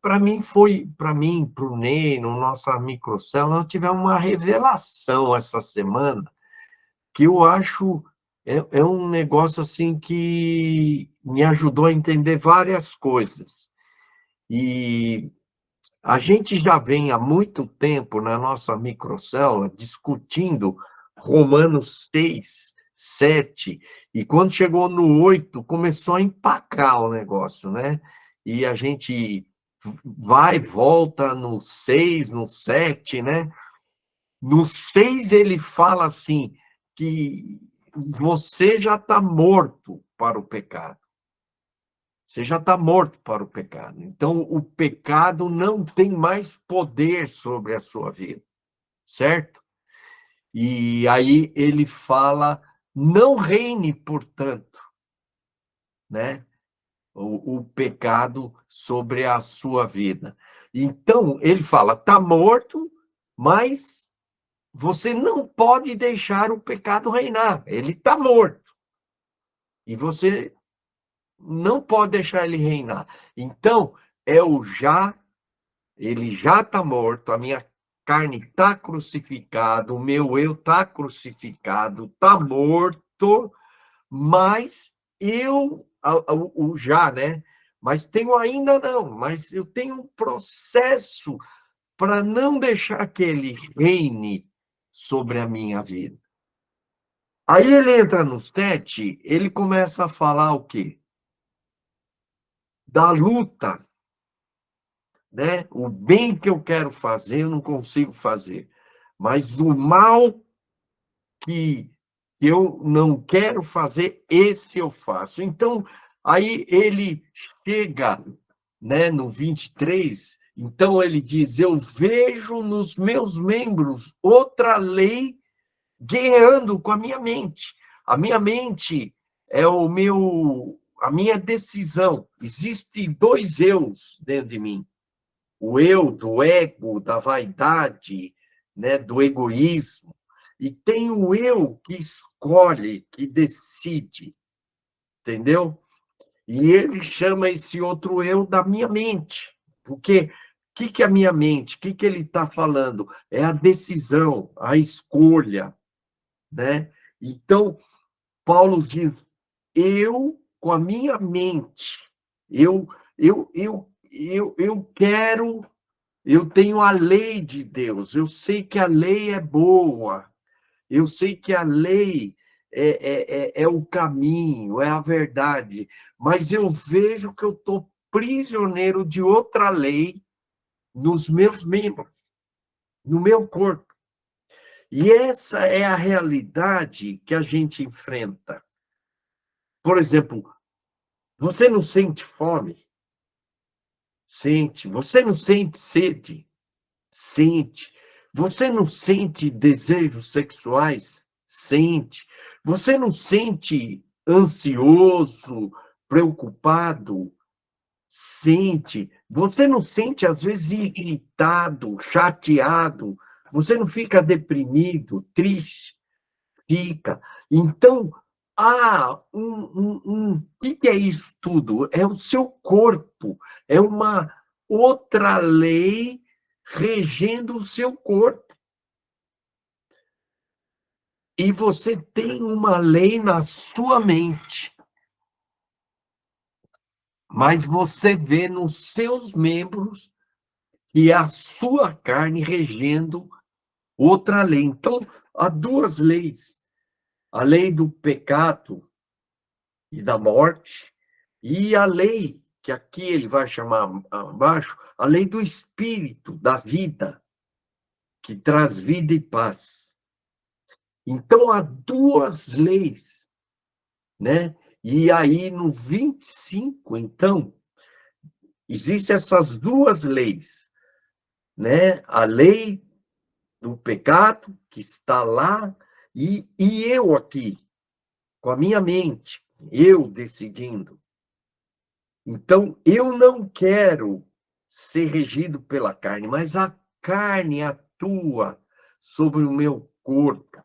para mim, para o Ney, no nossa microcélula, nós tivemos uma revelação essa semana, que eu acho é um negócio assim que me ajudou a entender várias coisas. E a gente já vem há muito tempo na nossa microcélula discutindo Romanos 6, 7, e quando chegou no 8 começou a empacar o negócio, né? E a gente vai, volta no 6, no 7, né? No 6 ele fala assim, que você já está morto para o pecado. Você já está morto para o pecado. Então, o pecado não tem mais poder sobre a sua vida, certo? E aí ele fala, não reine, portanto, né? O pecado sobre a sua vida. Então, ele fala, está morto, mas você não pode deixar o pecado reinar. Ele está morto. E você não pode deixar ele reinar. Então, é o já, ele já está morto, a minha carne está crucificada, o meu eu está crucificado, está morto, mas o já, né? Mas tenho ainda não, mas eu tenho um processo para não deixar que ele reine sobre a minha vida. Aí ele entra no 7, ele começa a falar o quê? Da luta, né? O bem que eu quero fazer, eu não consigo fazer. Mas o mal que eu não quero fazer, esse eu faço. Então, aí ele chega, né, no 23, então ele diz, eu vejo nos meus membros outra lei guerreando com a minha mente. A minha mente é a minha decisão. Existem dois eus dentro de mim. O eu do ego, da vaidade, né, do egoísmo. E tem o eu que escolhe, que decide, entendeu? E ele chama esse outro eu da minha mente. Porque o que é a minha mente? O que ele está falando? É a decisão, a escolha, né? Então, Paulo diz, eu, com a minha mente, eu quero, eu tenho a lei de Deus, eu sei que a lei é boa, eu sei que a lei é o caminho, é a verdade, mas eu vejo que eu estou prisioneiro de outra lei nos meus membros, no meu corpo. E essa é a realidade que a gente enfrenta. Por exemplo, você não sente fome? Sente. Você não sente sede? Sente. Você não sente desejos sexuais? Sente. Você não sente ansioso, preocupado? Sente. Você não sente, às vezes, irritado, chateado? Você não fica deprimido, triste? Fica. Então, o que é isso tudo? É o seu corpo, é uma outra lei regendo o seu corpo. E você tem uma lei na sua mente, mas você vê nos seus membros que é a sua carne regendo outra lei. Então, há duas leis: a lei do pecado e da morte, e a lei, que aqui ele vai chamar abaixo, a lei do espírito, da vida, que traz vida e paz. Então, há duas leis, né? E aí, no 25, então, existem essas duas leis, né? A lei do pecado, que está lá, e eu aqui, com a minha mente, eu decidindo. Então, eu não quero ser regido pela carne, mas a carne atua sobre o meu corpo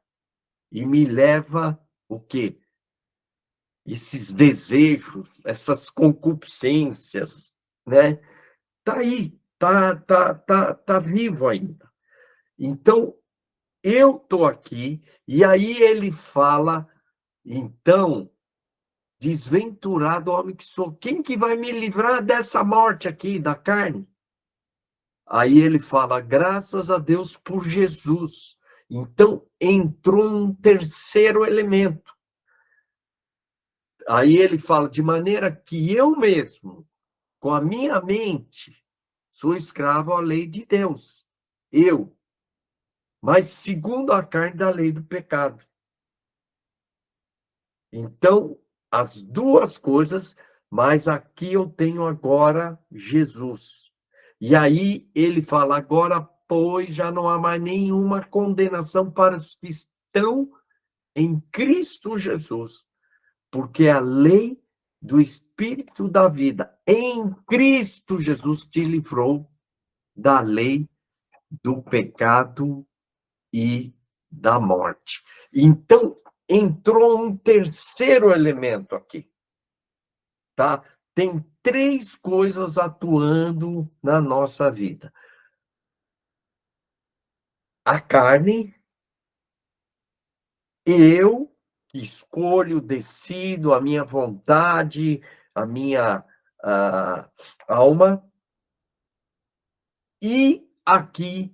e me leva o quê? Esses desejos, essas concupiscências, né? está aí, tá vivo ainda. Então, eu estou aqui, e aí ele fala, então, desventurado homem que sou, quem que vai me livrar dessa morte aqui, da carne? Aí ele fala, graças a Deus por Jesus. Então, entrou um terceiro elemento. Aí ele fala, de maneira que eu mesmo, com a minha mente, sou escravo à lei de Deus. Eu, mas segundo a carne da lei do pecado. Então, as duas coisas, mas aqui eu tenho agora Jesus. E aí ele fala, agora, pois, já não há mais nenhuma condenação para os que estão em Cristo Jesus, porque a lei do Espírito da vida em Cristo Jesus te livrou da lei do pecado e da morte. Então, entrou um terceiro elemento aqui, tá? Tem três coisas atuando na nossa vida: a carne, eu que escolho, decido, a minha vontade, a minha alma, e aqui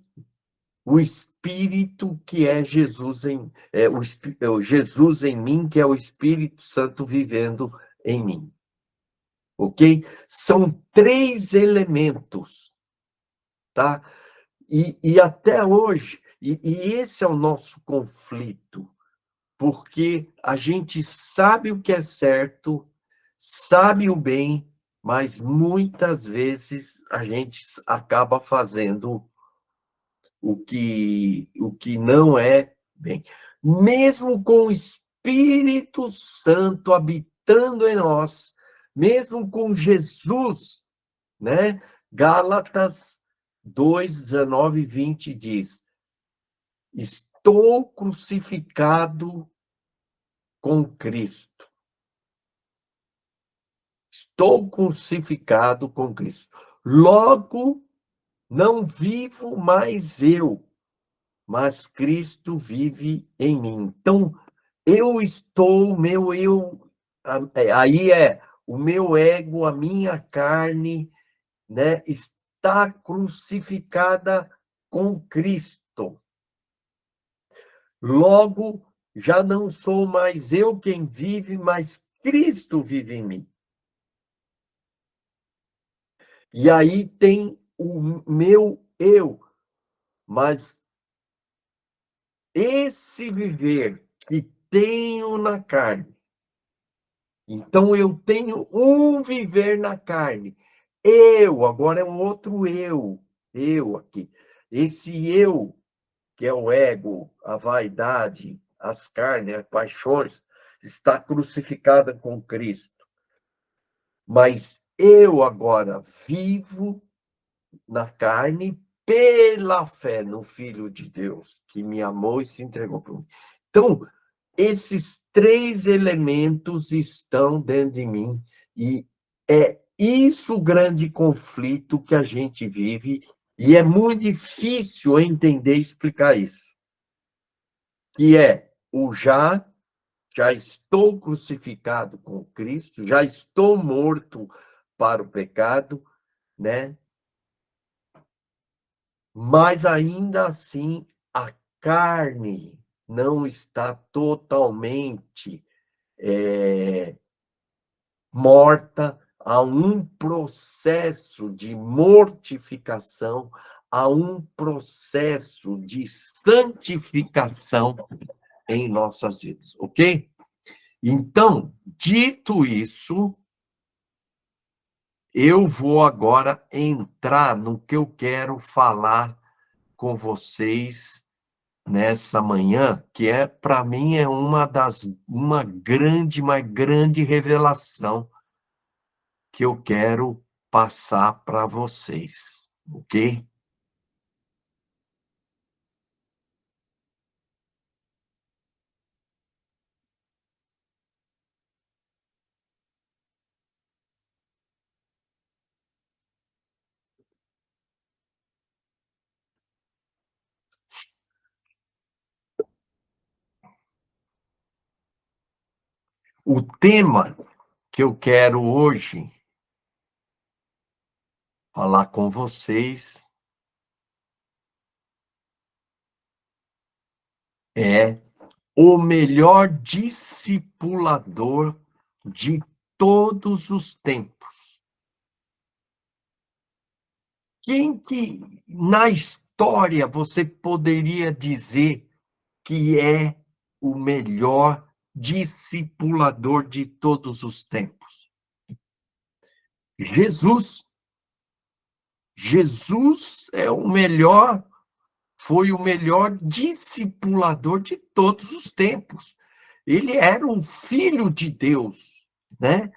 o Espírito que é Jesus Jesus em mim, que é o Espírito Santo vivendo em mim, ok? São três elementos, tá? E até hoje, e esse é o nosso conflito, porque a gente sabe o que é certo, sabe o bem, mas muitas vezes a gente acaba fazendo o que não é bem. Mesmo com o Espírito Santo habitando em nós, mesmo com Jesus, né? Gálatas 2, 19 e 20 diz: estou crucificado com Cristo. Estou crucificado com Cristo. Logo, não vivo mais eu, mas Cristo vive em mim. Então, eu estou, meu eu, aí é o meu ego, a minha carne, né, está crucificada com Cristo. Logo, já não sou mais eu quem vive, mas Cristo vive em mim. E aí tem o meu eu, mas esse viver que tenho na carne, então eu tenho um viver na carne. Agora é um outro eu aqui. Esse eu, que é o ego, a vaidade, as carnes, as paixões, está crucificada com Cristo. Mas eu agora vivo na carne pela fé no Filho de Deus, que me amou e se entregou por mim. Então, esses três elementos estão dentro de mim e é isso o grande conflito que a gente vive e é muito difícil entender e explicar isso, que é o já estou crucificado com Cristo, já estou morto para o pecado, né? Mas ainda assim a carne não está totalmente morta, a um processo de mortificação, a um processo de santificação em nossas vidas, ok? Então, dito isso, eu vou agora entrar no que eu quero falar com vocês nessa manhã, que para mim é uma grande revelação que eu quero passar para vocês, ok? O tema que eu quero hoje falar com vocês é o melhor discipulador de todos os tempos. Quem que na história você poderia dizer que é o melhor discipulador de todos os tempos? Jesus. Jesus é o melhor, foi o melhor discipulador de todos os tempos. Ele era o Filho de Deus, né?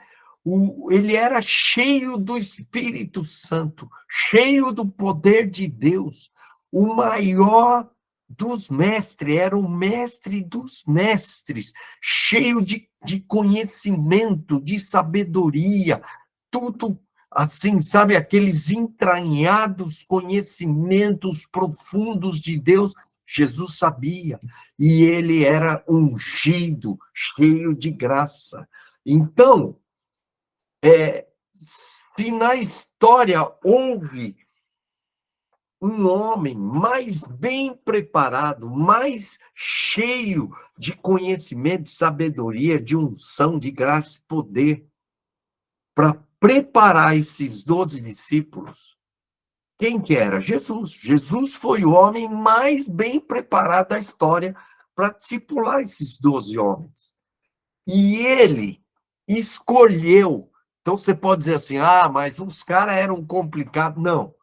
Ele era cheio do Espírito Santo, cheio do poder de Deus, o maior dos mestres, era o mestre dos mestres, cheio de conhecimento, de sabedoria, tudo assim, sabe, aqueles entranhados conhecimentos profundos de Deus, Jesus sabia, e ele era ungido, cheio de graça. Então, se na história houve um homem mais bem preparado, mais cheio de conhecimento, de sabedoria, de unção, de graça e poder, para preparar esses 12 discípulos, quem que era? Jesus. Jesus foi o homem mais bem preparado da história para discipular esses 12 homens. E ele escolheu. Então você pode dizer assim, mas os caras eram complicados. Não.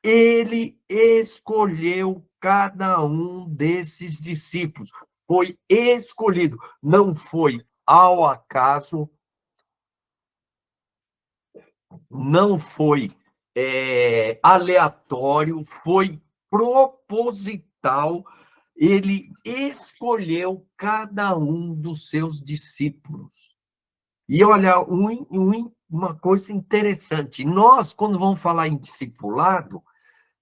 Ele escolheu cada um desses discípulos. Foi escolhido. Não foi ao acaso, não foi aleatório, foi proposital. Ele escolheu cada um dos seus discípulos. E olha, uma coisa interessante, nós, quando vamos falar em discipulado,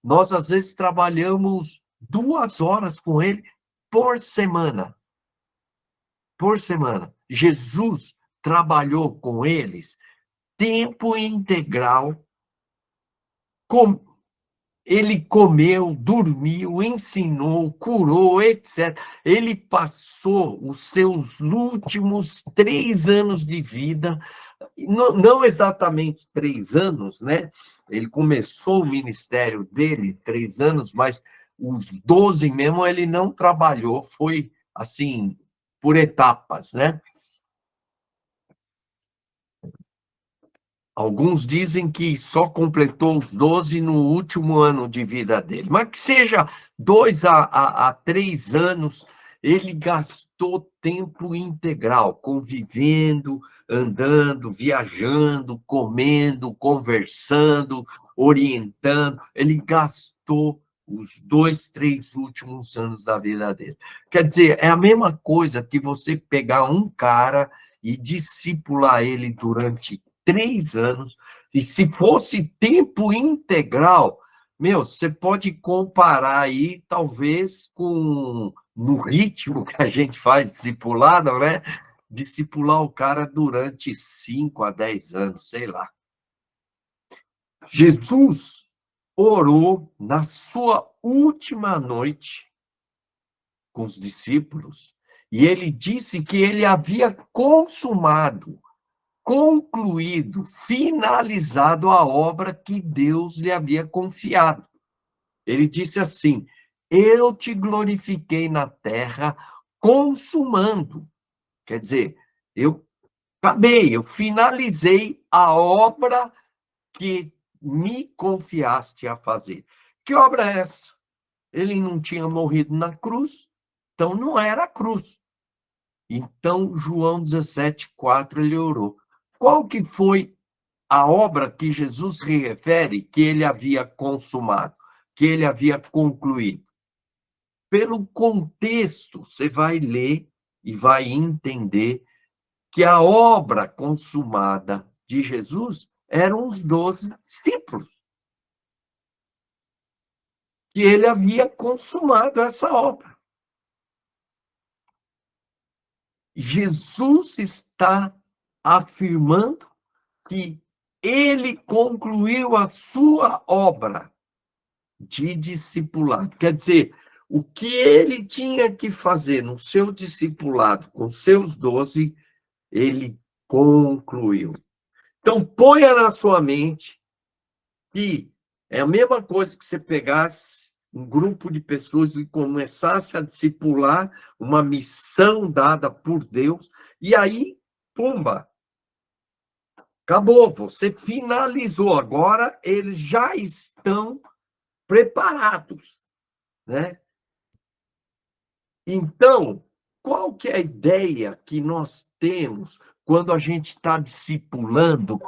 nós às vezes trabalhamos 2 horas com ele por semana. Por semana. Jesus trabalhou com eles tempo integral, ele comeu, dormiu, ensinou, curou, etc. Ele passou os seus últimos 3 anos de vida, não exatamente 3 anos, né? Ele começou o ministério dele 3 anos, mas os 12 mesmo ele não trabalhou, foi assim, por etapas, né? Alguns dizem que só completou os 12 no último ano de vida dele. Mas que seja 2 a 3 anos, ele gastou tempo integral, convivendo, andando, viajando, comendo, conversando, orientando. Ele gastou os 2, 3 últimos anos da vida dele. Quer dizer, é a mesma coisa que você pegar um cara e discipular ele durante 3 anos, e se fosse tempo integral, você pode comparar aí, talvez, com no ritmo que a gente faz discipulado, né? Discipular o cara durante 5 a 10 anos, sei lá. Jesus orou na sua última noite com os discípulos, e ele disse que ele havia consumado, concluído, finalizado a obra que Deus lhe havia confiado. Ele disse assim: eu te glorifiquei na terra, consumando. Quer dizer, eu acabei, eu finalizei a obra que me confiaste a fazer. Que obra é essa? Ele não tinha morrido na cruz, então não era a cruz. Então, João 17,4, ele orou. Qual que foi a obra que Jesus refere que ele havia consumado, que ele havia concluído? Pelo contexto, você vai ler e vai entender que a obra consumada de Jesus eram os 12 discípulos, que ele havia consumado essa obra. Jesus está afirmando que ele concluiu a sua obra de discipulado. Quer dizer, o que ele tinha que fazer no seu discipulado com seus 12, ele concluiu. Então, ponha na sua mente que é a mesma coisa que você pegasse um grupo de pessoas e começasse a discipular uma missão dada por Deus, e aí, pumba, acabou, você finalizou. Agora eles já estão preparados, né? Então, qual que é a ideia que nós temos quando a gente está discipulando?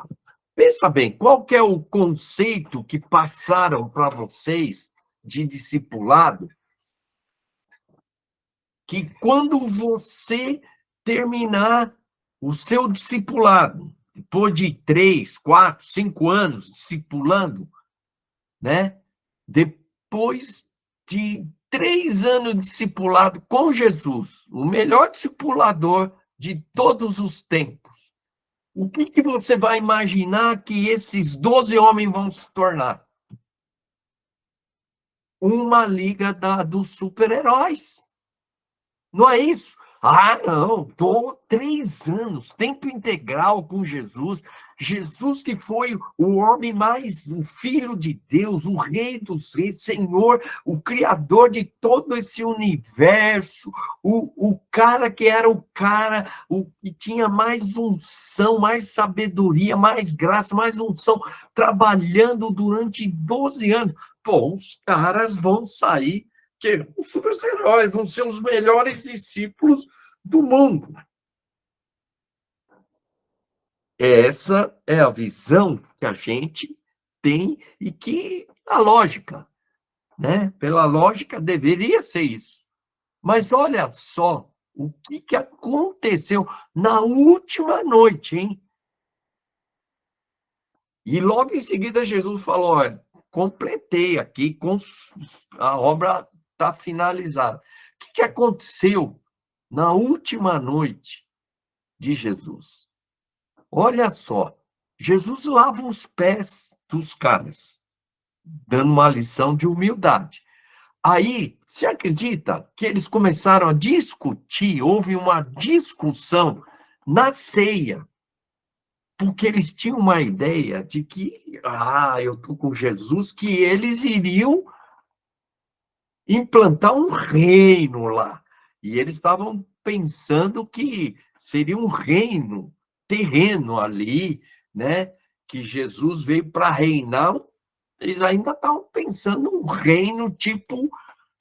Pensa bem, qual que é o conceito que passaram para vocês de discipulado? Que quando você terminar o seu discipulado, depois de 3, 4, 5 anos discipulando, né? Depois de 3 anos discipulado com Jesus, o melhor discipulador de todos os tempos, o que você vai imaginar que esses 12 homens vão se tornar? Uma liga dos super-heróis. Não é isso? Ah, não, estou 3 anos, tempo integral com Jesus. Jesus que foi o homem mais, o Filho de Deus, o Rei dos Reis, Senhor, o Criador de todo esse universo, o cara que era o cara, o que tinha mais unção, mais sabedoria, mais graça, mais unção, trabalhando durante 12 anos. Pô, os caras vão sair que os super-heróis vão ser os melhores discípulos do mundo. Essa é a visão que a gente tem e que a lógica, né? Pela lógica, deveria ser isso. Mas olha só o que aconteceu na última noite, hein? E logo em seguida Jesus falou: olha, completei aqui, a obra está finalizada. O que aconteceu na última noite de Jesus? Olha só, Jesus lava os pés dos caras, dando uma lição de humildade. Aí, você acredita que eles começaram a discutir, houve uma discussão na ceia, porque eles tinham uma ideia de que, eu estou com Jesus, que eles iriam implantar um reino lá. E eles estavam pensando que seria um reino terreno ali, né? Que Jesus veio para reinar. Eles ainda estavam pensando um reino tipo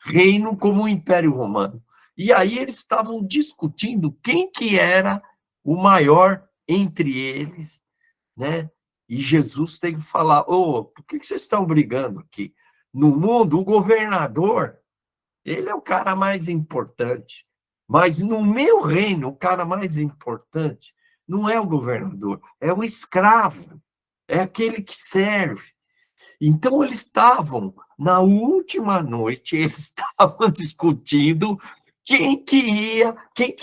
reino como o Império Romano. E aí eles estavam discutindo quem que era o maior entre eles, né? E Jesus tem que falar: por que vocês estão brigando aqui? No mundo, o governador, ele é o cara mais importante. Mas no meu reino, o cara mais importante não é o governador, é o escravo, é aquele que serve. Então, eles estavam, na última noite, eles estavam discutindo quem que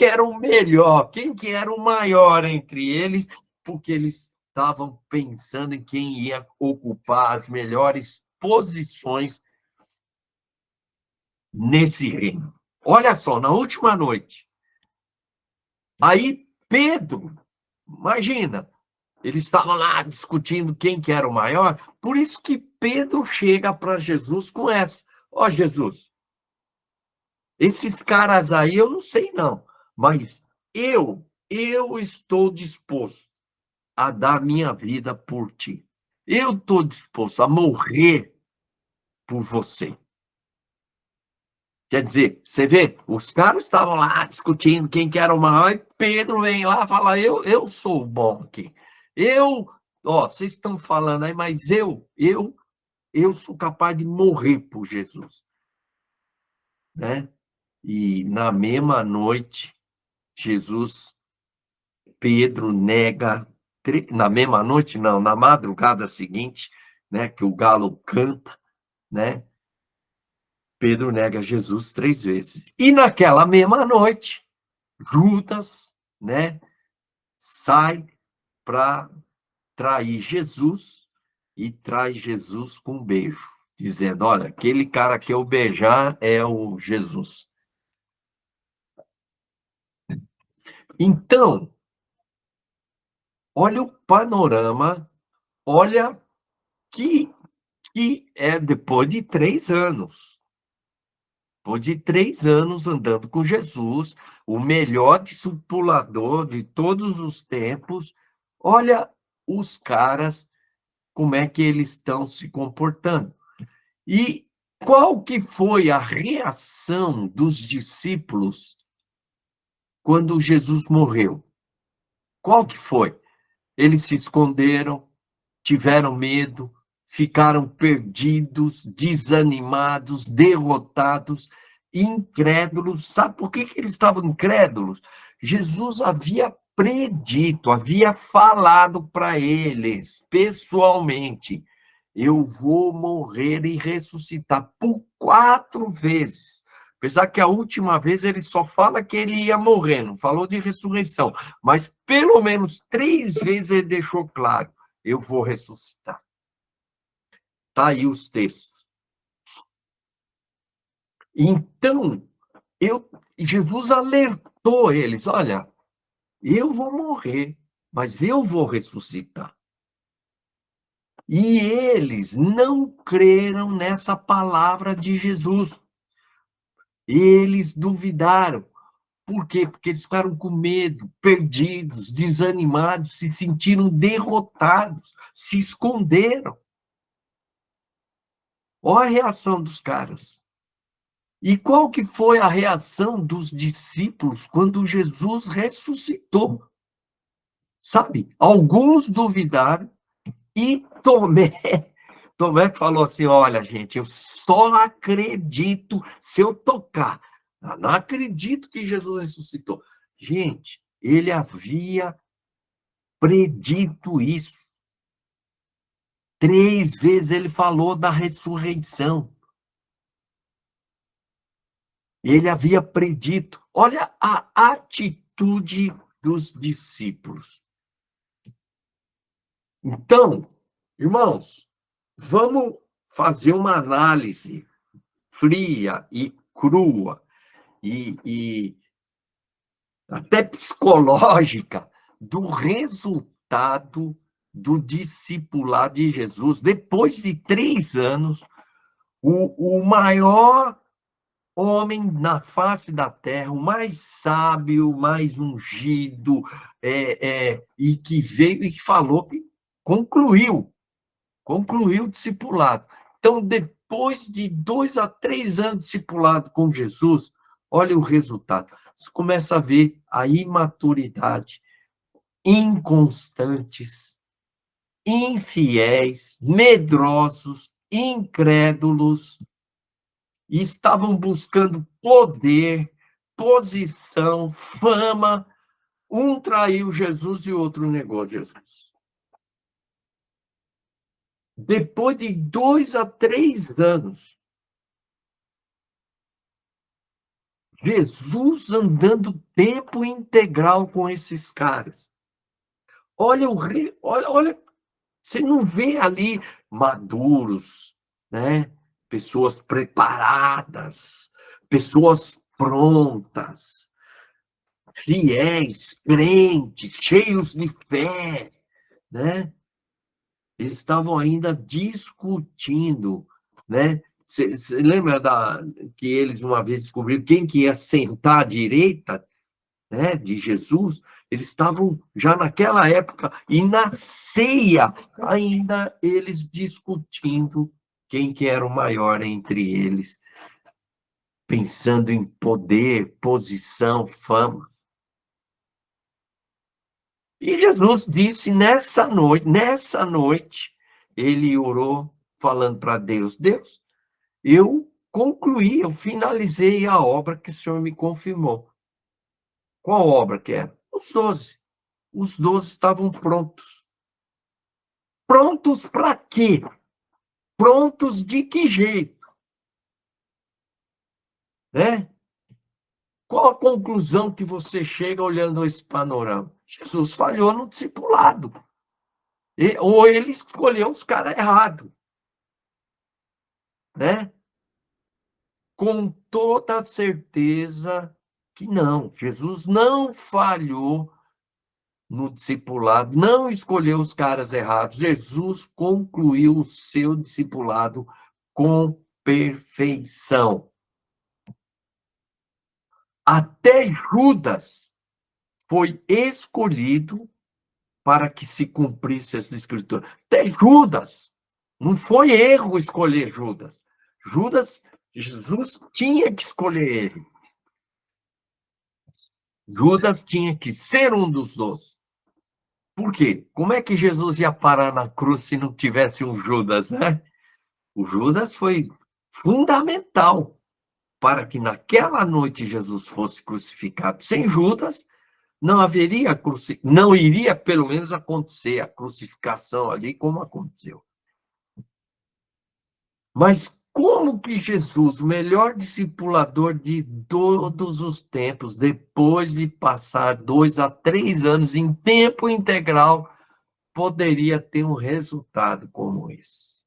era o melhor, quem que era o maior entre eles, porque eles estavam pensando em quem ia ocupar as melhores posições nesse reino. Olha só, na última noite. Aí Pedro, imagina, eles estavam lá discutindo quem que era o maior, por isso que Pedro chega para Jesus com essa: Jesus, esses caras aí eu não sei não, mas eu estou disposto a dar minha vida por ti. Eu estou disposto a morrer por você. Quer dizer, você vê, os caras estavam lá discutindo quem que era o maior, e Pedro vem lá e fala: eu sou o bom aqui. Vocês estão falando aí, mas eu sou capaz de morrer por Jesus, né? E na mesma noite, Pedro nega, na mesma noite, não, na madrugada seguinte, né, que o galo canta, né? Pedro nega Jesus 3 vezes. E naquela mesma noite, Judas né, sai para trair Jesus e traz Jesus com um beijo, dizendo: olha, aquele cara que eu beijar é o Jesus. Então, olha o panorama, olha que é depois de 3 anos. Depois de 3 anos andando com Jesus, o melhor discipulador de todos os tempos, olha os caras, como é que eles estão se comportando. E qual que foi a reação dos discípulos quando Jesus morreu? Qual que foi? Eles se esconderam, tiveram medo, ficaram perdidos, desanimados, derrotados, incrédulos. Sabe por que eles estavam incrédulos? Jesus havia predito, havia falado para eles pessoalmente: eu vou morrer e ressuscitar por 4 vezes. Apesar que a última vez ele só fala que ele ia morrer, não falou de ressurreição, mas pelo menos 3 vezes ele deixou claro: eu vou ressuscitar. Está aí os textos. Então, Jesus alertou eles: olha, eu vou morrer, mas eu vou ressuscitar. E eles não creram nessa palavra de Jesus. Eles duvidaram. Por quê? Porque eles ficaram com medo, perdidos, desanimados, se sentiram derrotados, se esconderam. Olha a reação dos caras. E qual que foi a reação dos discípulos quando Jesus ressuscitou? Sabe? Alguns duvidaram e Tomé falou assim: olha, gente, eu só acredito se eu tocar. Eu não acredito que Jesus ressuscitou. Gente, ele havia predito isso. 3 vezes ele falou da ressurreição. Ele havia predito. Olha a atitude dos discípulos. Então, irmãos, vamos fazer uma análise fria e crua e até psicológica do resultado do discipulado de Jesus. Depois de 3 anos, o maior homem na face da terra, o mais sábio, mais ungido, e que veio e que falou que concluiu o discipulado. Então, depois de 2 a 3 anos de discipulado com Jesus, olha o resultado. Você começa a ver a imaturidade, inconstantes, infiéis, medrosos, incrédulos, e estavam buscando poder, posição, fama. Um traiu Jesus e o outro negou Jesus. Depois de 2 a 3 anos, Jesus andando tempo integral com esses caras. Olha, você não vê ali maduros, né? Pessoas preparadas, pessoas prontas, fiéis, crentes, cheios de fé, né? Eles estavam ainda discutindo, né? Você lembra que eles uma vez descobriram quem que ia sentar à direita, né, de Jesus? Eles estavam já naquela época, e na ceia, ainda eles discutindo quem que era o maior entre eles, pensando em poder, posição, fama. E Jesus disse nessa noite, ele orou falando para Deus: Deus, eu concluí, eu finalizei a obra que o Senhor me confirmou. Qual obra que era? Os 12. Os 12 estavam prontos. Prontos para quê? Prontos de que jeito? Né? Qual a conclusão que você chega olhando esse panorama? Jesus falhou no discipulado. Ou ele escolheu os caras errados, né? Com toda certeza que não. Jesus não falhou no discipulado, não escolheu os caras errados. Jesus concluiu o seu discipulado com perfeição. Até Judas foi escolhido para que se cumprisse as escrituras. Até Judas. Não foi erro escolher Judas. Judas, Jesus tinha que escolher ele. Judas tinha que ser um dos 12. Por quê? Como é que Jesus ia parar na cruz se não tivesse um Judas, né? O Judas foi fundamental para que naquela noite Jesus fosse crucificado. Sem Judas, não haveria não iria pelo menos acontecer a crucificação ali como aconteceu. Mas como que Jesus, o melhor discipulador de todos os tempos, depois de passar 2 a 3 anos em tempo integral, poderia ter um resultado como esse?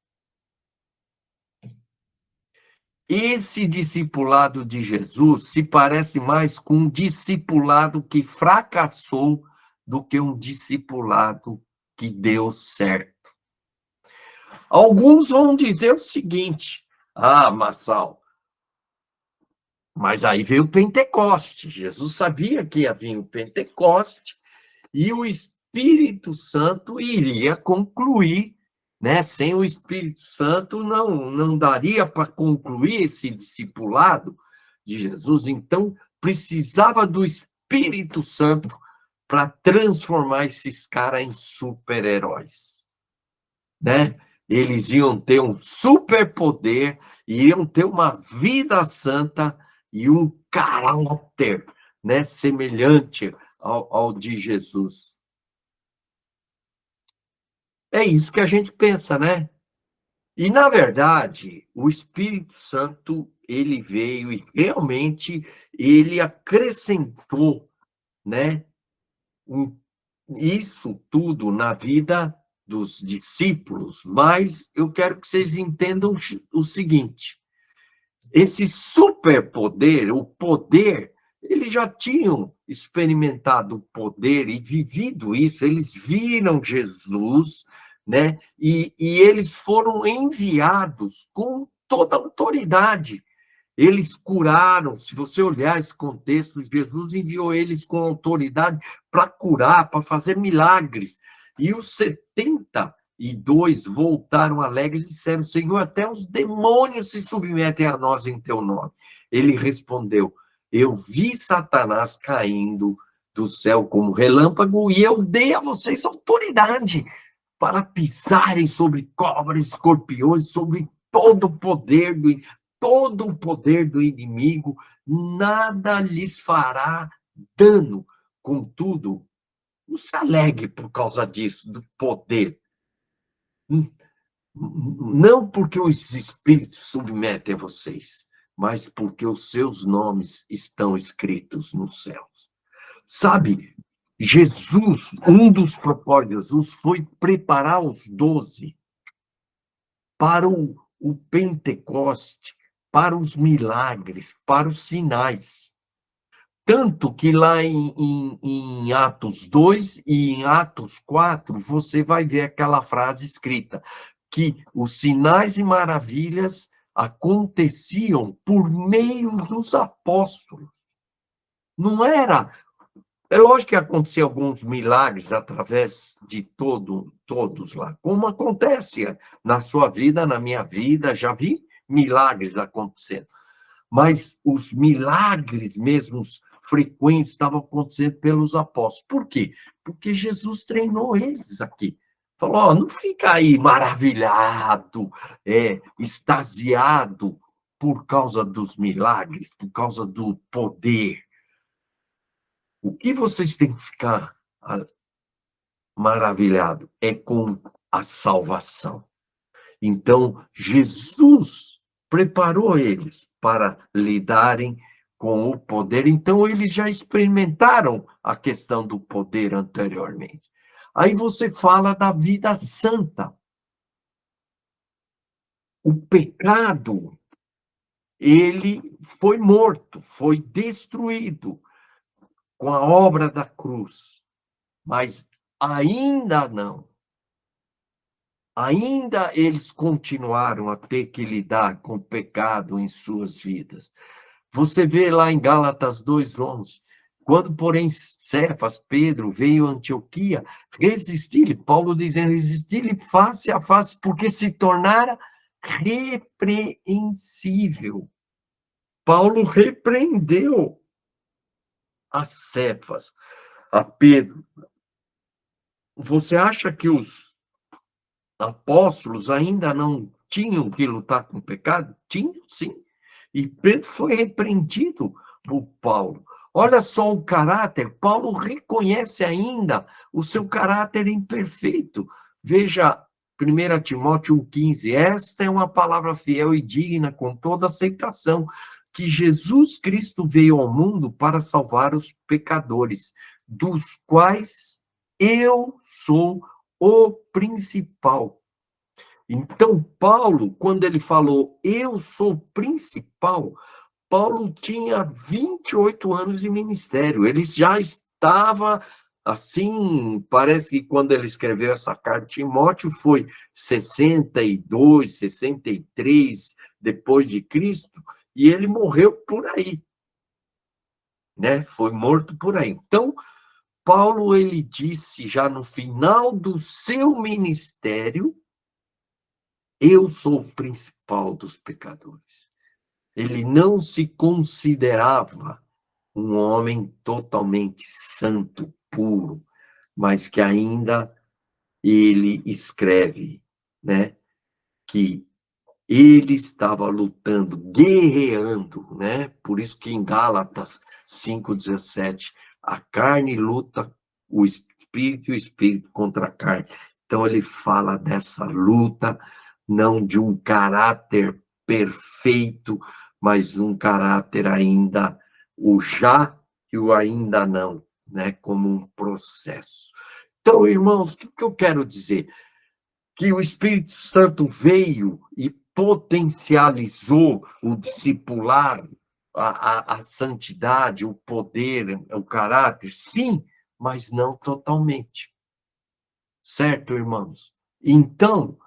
Esse discipulado de Jesus se parece mais com um discipulado que fracassou do que um discipulado que deu certo. Alguns vão dizer o seguinte: ah, Marçal, mas aí veio o Pentecoste. Jesus sabia que ia vir o Pentecoste e o Espírito Santo iria concluir, né? Sem o Espírito Santo não daria para concluir esse discipulado de Jesus. Então, precisava do Espírito Santo para transformar esses caras em super-heróis, né? Eles iam ter um superpoder, iriam ter uma vida santa e um caráter, né, semelhante ao de Jesus. É isso que a gente pensa, né? E, na verdade, o Espírito Santo, ele veio e realmente ele acrescentou, né, isso tudo na vida dos discípulos, mas eu quero que vocês entendam o seguinte: esse superpoder, o poder, eles já tinham experimentado o poder e vivido isso, eles viram Jesus, né? E eles foram enviados com toda a autoridade. Eles curaram, se você olhar esse contexto, Jesus enviou eles com autoridade para curar, para fazer milagres. E os 72 voltaram alegres e disseram: Senhor, até os demônios se submetem a nós em teu nome. Ele respondeu: eu vi Satanás caindo do céu como relâmpago e eu dei a vocês autoridade para pisarem sobre cobras, escorpiões, sobre todo o poder do inimigo, nada lhes fará dano. Contudo, não se alegre por causa disso, do poder. Não porque os espíritos submetem a vocês, mas porque os seus nomes estão escritos nos céus. Sabe, Jesus, um dos propósitos de Jesus foi preparar os 12 para o Pentecoste, para os milagres, para os sinais. Tanto que lá em Atos 2 e em Atos 4, você vai ver aquela frase escrita, que os sinais e maravilhas aconteciam por meio dos apóstolos. Não era. É lógico que aconteciam alguns milagres através de todos lá, como acontece na sua vida, na minha vida, já vi milagres acontecendo. Mas os milagres mesmo frequentes estavam acontecendo pelos apóstolos. Por quê? Porque Jesus treinou eles aqui. Falou: ó, não fica aí maravilhado, extasiado por causa dos milagres, por causa do poder. O que vocês têm que ficar maravilhado é com a salvação. Então, Jesus preparou eles para lidarem com o poder, então eles já experimentaram a questão do poder anteriormente. Aí você fala da vida santa. O pecado, ele foi morto, foi destruído com a obra da cruz, mas ainda não. Ainda eles continuaram a ter que lidar com o pecado em suas vidas. Você vê lá em Gálatas 2:11, quando, porém, Cefas, Pedro, veio a Antioquia, resistir-lhe, Paulo dizendo, resistir-lhe face a face, porque se tornara repreensível. Paulo repreendeu a Cefas, a Pedro. Você acha que os apóstolos ainda não tinham que lutar com o pecado? Tinham, sim. E Pedro foi repreendido por Paulo. Olha só o caráter, Paulo reconhece ainda o seu caráter imperfeito. Veja 1 Timóteo 1,15, esta é uma palavra fiel e digna com toda aceitação, que Jesus Cristo veio ao mundo para salvar os pecadores, dos quais eu sou o principal. Então, Paulo, quando ele falou, eu sou o principal, Paulo tinha 28 anos de ministério. Ele já estava, assim, parece que quando ele escreveu essa carta a Timóteo foi 62, 63 depois de Cristo, e ele morreu por aí, né? Foi morto por aí. Então, Paulo, ele disse já no final do seu ministério, eu sou o principal dos pecadores. Ele não se considerava um homem totalmente santo, puro, mas que ainda ele escreve, né, que ele estava lutando, guerreando, né? Por isso que em Gálatas 5:17, a carne luta o espírito e o espírito contra a carne. Então ele fala dessa luta, não de um caráter perfeito, mas um caráter ainda, o já e o ainda não, né? Como um processo. Então, irmãos, o que eu quero dizer? Que o Espírito Santo veio e potencializou o discipulado, a santidade, o poder, o caráter, sim, mas não totalmente. Certo, irmãos? Então,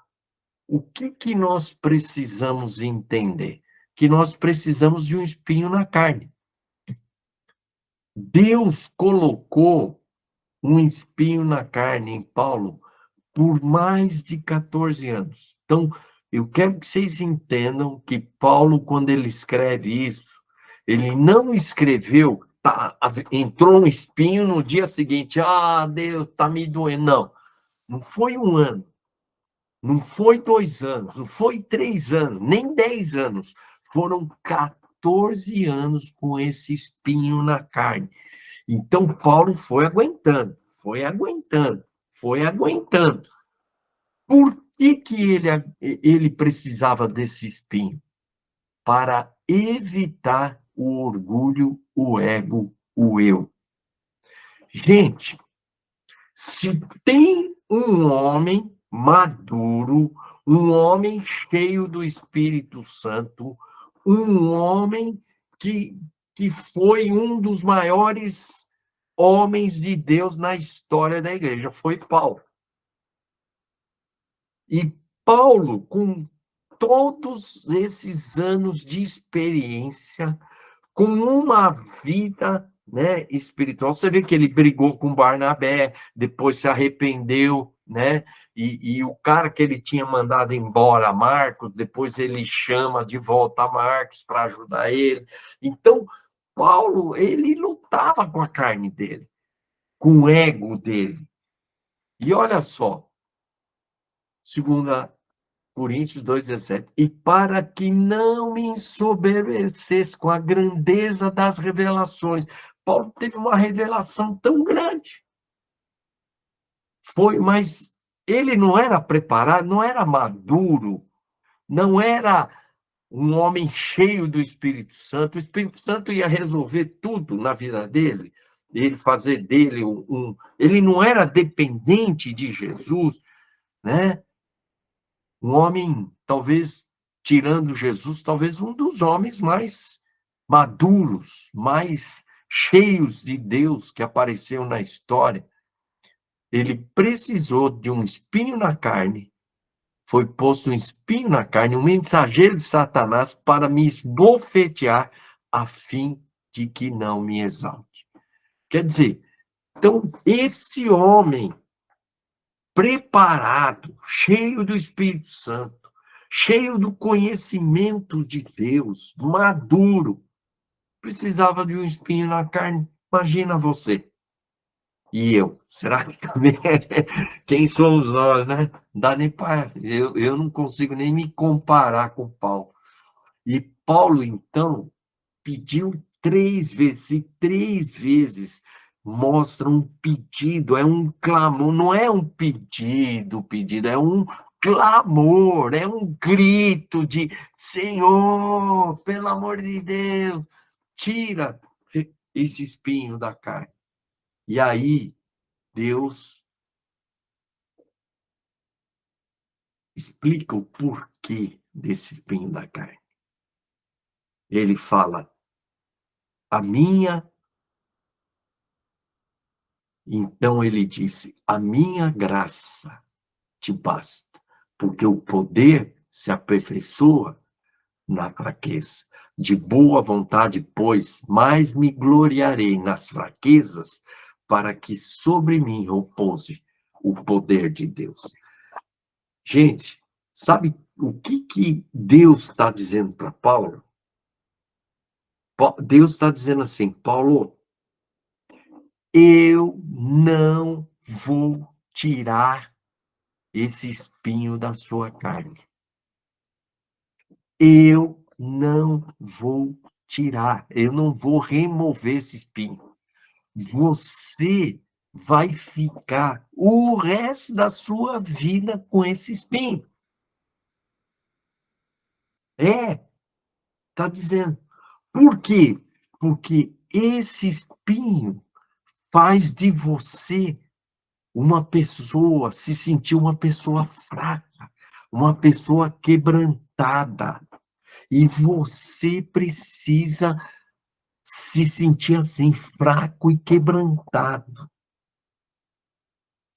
o que nós precisamos entender? Que nós precisamos de um espinho na carne. Deus colocou um espinho na carne em Paulo por mais de 14 anos. Então, eu quero que vocês entendam que Paulo, quando ele escreve isso, ele não escreveu, entrou um espinho no dia seguinte, Deus, está me doendo. Não, não foi um ano, não foi 2 anos, não foi 3 anos, nem 10 anos. Foram 14 anos com esse espinho na carne. Então, Paulo foi aguentando, foi aguentando, foi aguentando. Por que ele precisava desse espinho? Para evitar o orgulho, o ego, o eu. Gente, se tem um homem maduro, um homem cheio do Espírito Santo, um homem que foi um dos maiores homens de Deus na história da igreja, foi Paulo. E Paulo, com todos esses anos de experiência, com uma vida, né, espiritual, você vê que ele brigou com Barnabé, depois se arrependeu, né? E o cara que ele tinha mandado embora, Marcos, depois ele chama de volta Marcos para ajudar ele. Então, Paulo, ele lutava com a carne dele, com o ego dele. E olha só, segunda Coríntios 2,17. E para que não me ensoberbecesse com a grandeza das revelações. Paulo teve uma revelação tão grande. Foi, mas ele não era preparado, não era maduro, não era um homem cheio do Espírito Santo. O Espírito Santo ia resolver tudo na vida dele, ele fazer dele ele não era dependente de Jesus, né? Um homem, talvez, tirando Jesus, talvez um dos homens mais maduros, mais cheios de Deus que apareceu na história. Ele precisou de um espinho na carne, foi posto um espinho na carne, um mensageiro de Satanás para me esbofetear, a fim de que não me exalte. Quer dizer, então, esse homem preparado, cheio do Espírito Santo, cheio do conhecimento de Deus, maduro, precisava de um espinho na carne. Imagina você. E eu? Será que quem somos nós, né? Não dá nem para. Eu não consigo nem me comparar com Paulo. E Paulo, então, pediu 3 vezes, e 3 vezes mostra um pedido, é um clamor, não é um pedido, é um clamor, é um grito de Senhor, pelo amor de Deus, tira esse espinho da carne. E aí, Deus explica o porquê desse espinho da carne. Ele fala, a minha. Então ele disse, a minha graça te basta, porque o poder se aperfeiçoa na fraqueza. De boa vontade, pois, mais me gloriarei nas fraquezas, para que sobre mim repouse o poder de Deus. Gente, sabe o que Deus está dizendo para Paulo? Deus está dizendo assim, Paulo, eu não vou tirar esse espinho da sua carne. Eu não vou tirar, eu não vou remover esse espinho. Você vai ficar o resto da sua vida com esse espinho. Está dizendo. Por quê? Porque esse espinho faz de você uma pessoa, se sentir uma pessoa fraca, uma pessoa quebrantada. E você precisa se sentir assim, fraco e quebrantado.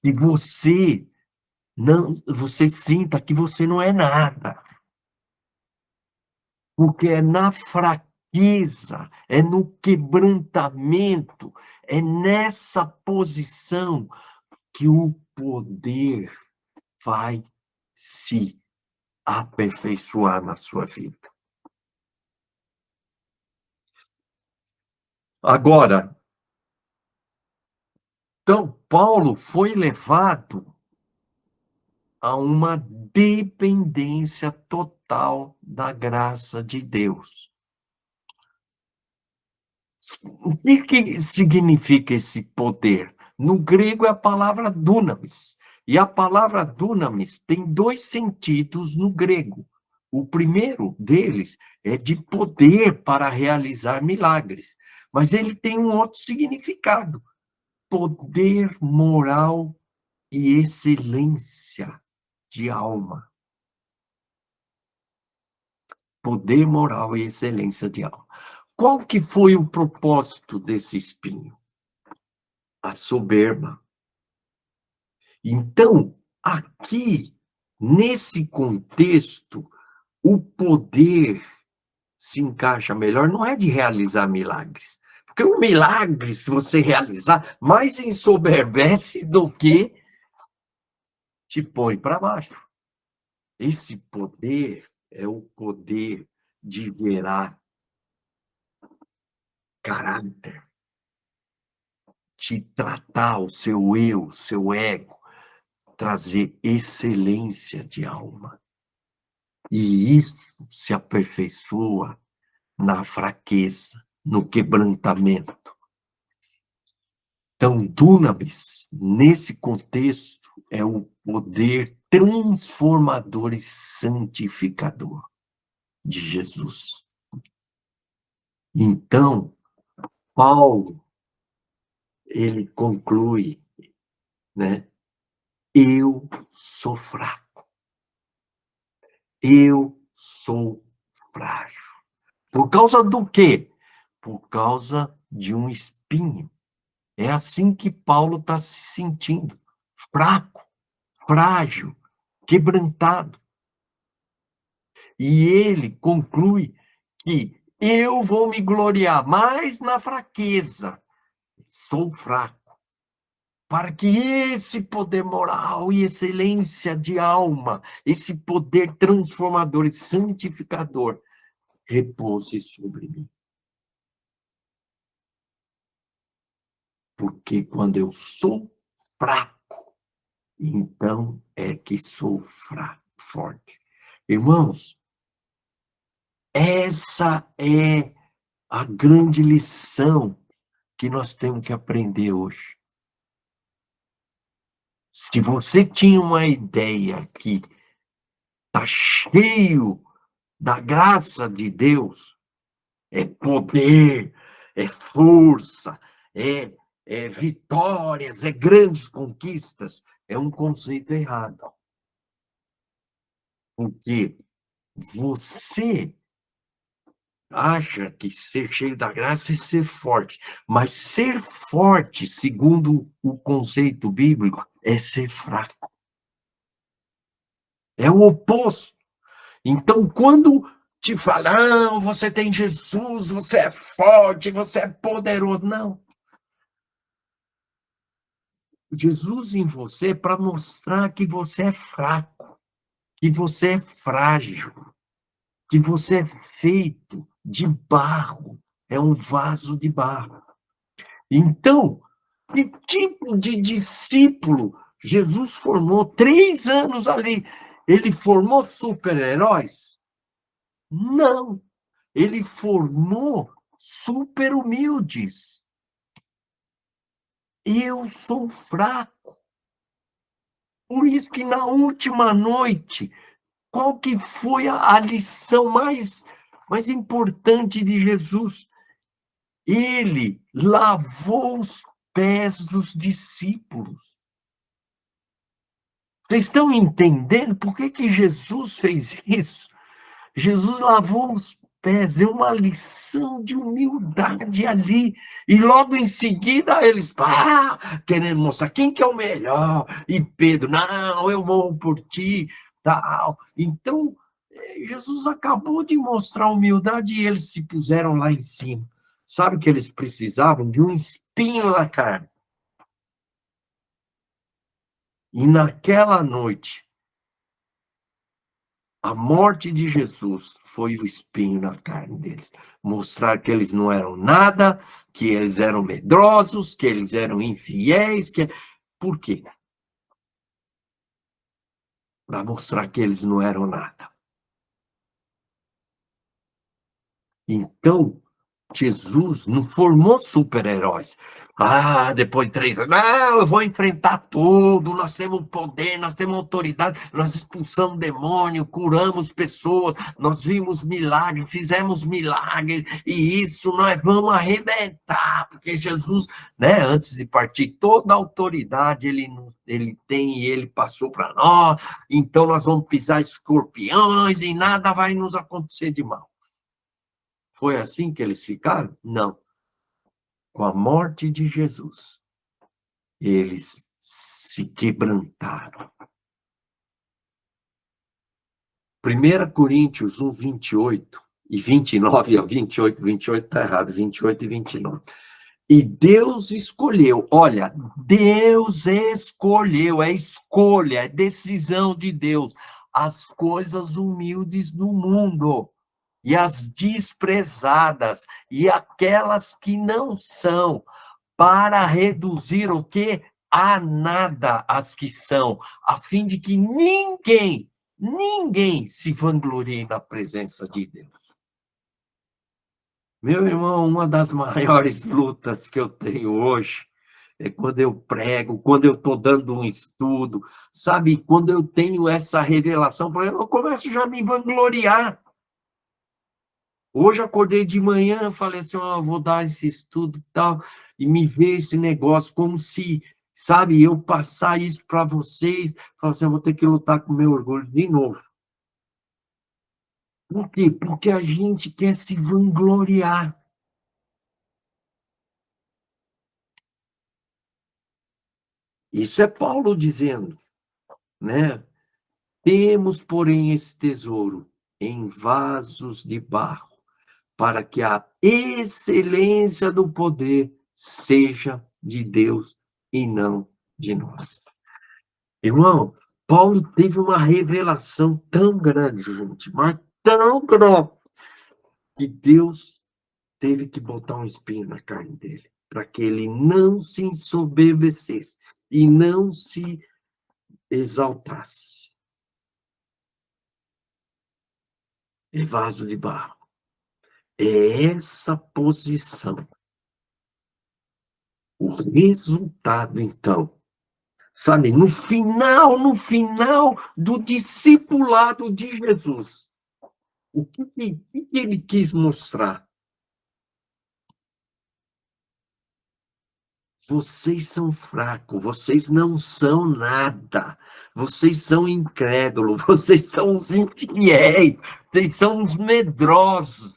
E você sinta que você não é nada. Porque é na fraqueza, é no quebrantamento, é nessa posição que o poder vai se aperfeiçoar na sua vida. Agora, então, Paulo foi levado a uma dependência total da graça de Deus. O que significa esse poder? No grego é a palavra dunamis. E a palavra dunamis tem 2 sentidos no grego. O primeiro deles é de poder para realizar milagres. Mas ele tem um outro significado: poder moral e excelência de alma. Poder moral e excelência de alma. Qual que foi o propósito desse espinho? A soberba. Então, aqui, nesse contexto, o poder se encaixa melhor, não é de realizar milagres. Porque o milagre, se você realizar, mais ensoberbece do que te põe para baixo. Esse poder é o poder de gerar caráter, de tratar o seu eu, seu ego, trazer excelência de alma. E isso se aperfeiçoa na fraqueza, no quebrantamento. Então, dunamis, nesse contexto, é o poder transformador e santificador. de Jesus. Então, Paulo, ele conclui, né? Eu sou fraco. Eu sou frágil. Por causa do quê? Por causa de um espinho. É assim que Paulo está se sentindo. Fraco, frágil, quebrantado. E ele conclui que eu vou me gloriar mais na fraqueza. Sou fraco. Para que esse poder moral e excelência de alma, esse poder transformador e santificador, repouse sobre mim. Porque quando eu sou fraco, então é que sou fraco, forte. Irmãos, essa é a grande lição que nós temos que aprender hoje. Se você tinha uma ideia que está cheio da graça de Deus, é poder, é força, é vitórias, é grandes conquistas, é um conceito errado. Porque você acha que ser cheio da graça é ser forte, mas ser forte, segundo o conceito bíblico, é ser fraco. É o oposto. Então, quando te falam, você tem Jesus, você é forte, você é poderoso. Não. Jesus em você para mostrar que você é fraco, que você é frágil, que você é feito de barro, é um vaso de barro. Então, que tipo de discípulo Jesus formou 3 anos ali? Ele formou super-heróis? Não. Ele formou super humildes. Eu sou fraco. Por isso que na última noite, qual que foi a lição mais importante de Jesus? Ele lavou os pés dos discípulos. Vocês estão entendendo por que Jesus fez isso? Jesus lavou os pés, deu uma lição de humildade ali. E logo em seguida eles, querendo mostrar quem que é o melhor. E Pedro, não, eu morro por ti, tal. Então, Jesus acabou de mostrar humildade e eles se puseram lá em cima. Sabe o que eles precisavam? De um espinho na carne. E naquela noite, a morte de Jesus foi o espinho na carne deles. Mostrar que eles não eram nada, que eles eram medrosos, que eles eram infiéis. Por quê? Para mostrar que eles não eram nada. Então, Jesus não formou super-heróis. Depois de 3 anos, não, eu vou enfrentar tudo, nós temos poder, nós temos autoridade, nós expulsamos demônio, curamos pessoas, nós vimos milagres, fizemos milagres, e isso nós vamos arrebentar, porque Jesus, né, antes de partir, toda a autoridade ele tem e ele passou para nós, então nós vamos pisar escorpiões e nada vai nos acontecer de mal. Foi assim que eles ficaram? Não. Com a morte de Jesus, eles se quebrantaram. 1 Coríntios 1, 28 e 29, 28 está errado, 28 e 29. E Deus escolheu, olha, Deus escolheu, é escolha, é decisão de Deus, as coisas humildes do mundo, e as desprezadas, e aquelas que não são, para reduzir o quê? A nada as que são, a fim de que ninguém se vanglorie na presença de Deus. Meu irmão, uma das maiores lutas que eu tenho hoje é quando eu prego, quando eu estou dando um estudo, sabe? Quando eu tenho essa revelação, por exemplo, eu começo já a me vangloriar. Hoje acordei de manhã, falei assim, ó, vou dar esse estudo e tal, e me ver esse negócio como se, sabe, eu passar isso para vocês, falar assim, eu vou ter que lutar com o meu orgulho de novo. Por quê? Porque a gente quer se vangloriar. Isso é Paulo dizendo, né? Temos, porém, esse tesouro em vasos de barro, para que a excelência do poder seja de Deus e não de nós. Irmão, Paulo teve uma revelação tão grande, gente, mas tão grande, que Deus teve que botar um espinho na carne dele, para que ele não se ensoberbecesse e não se exaltasse. É vaso de barro. É essa posição. O resultado, então, sabe, no final do discipulado de Jesus, o que ele quis mostrar? Vocês são fracos, vocês não são nada, vocês são incrédulos, vocês são os infiéis, vocês são os medrosos.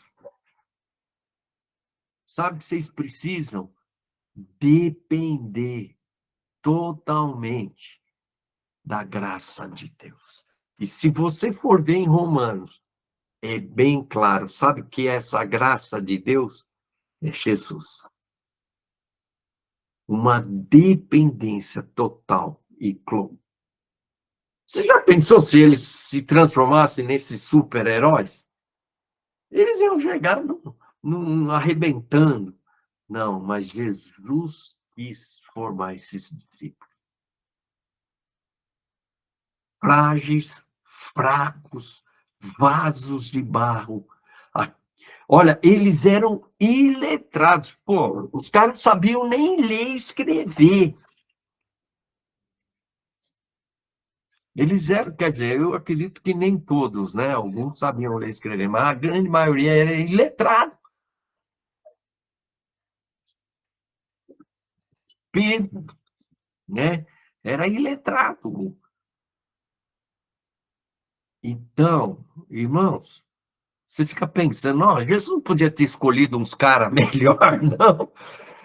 Sabe o que vocês precisam? Depender totalmente da graça de Deus. E se você for ver em Romanos, é bem claro, sabe que essa graça de Deus é Jesus. Uma dependência total e você já pensou se eles se transformassem nesses super-heróis? Eles iam chegar arrebentando. Não, mas Jesus quis formar esses discípulos. Frágeis, fracos, vasos de barro. Olha, eles eram iletrados. Pô, os caras não sabiam nem ler e escrever. Eles eram, quer dizer, eu acredito que nem todos, né? Alguns sabiam ler e escrever, mas a grande maioria era iletrado. Pedro, né? Era iletrado. Então, irmãos, você fica pensando, ó, Jesus não podia ter escolhido uns caras melhor, não.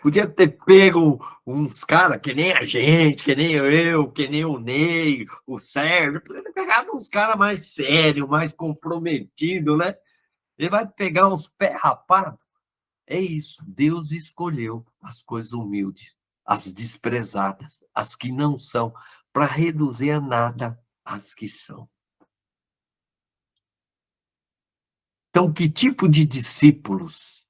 Podia ter pego uns caras que nem a gente, que nem eu, que nem o Ney, o Sérgio. Podia ter pegado uns caras mais sérios, mais comprometidos, né? Ele vai pegar uns pé rapados. É isso. Deus escolheu as coisas humildes, as desprezadas, as que não são, para reduzir a nada as que são. Então, que tipo de discípulos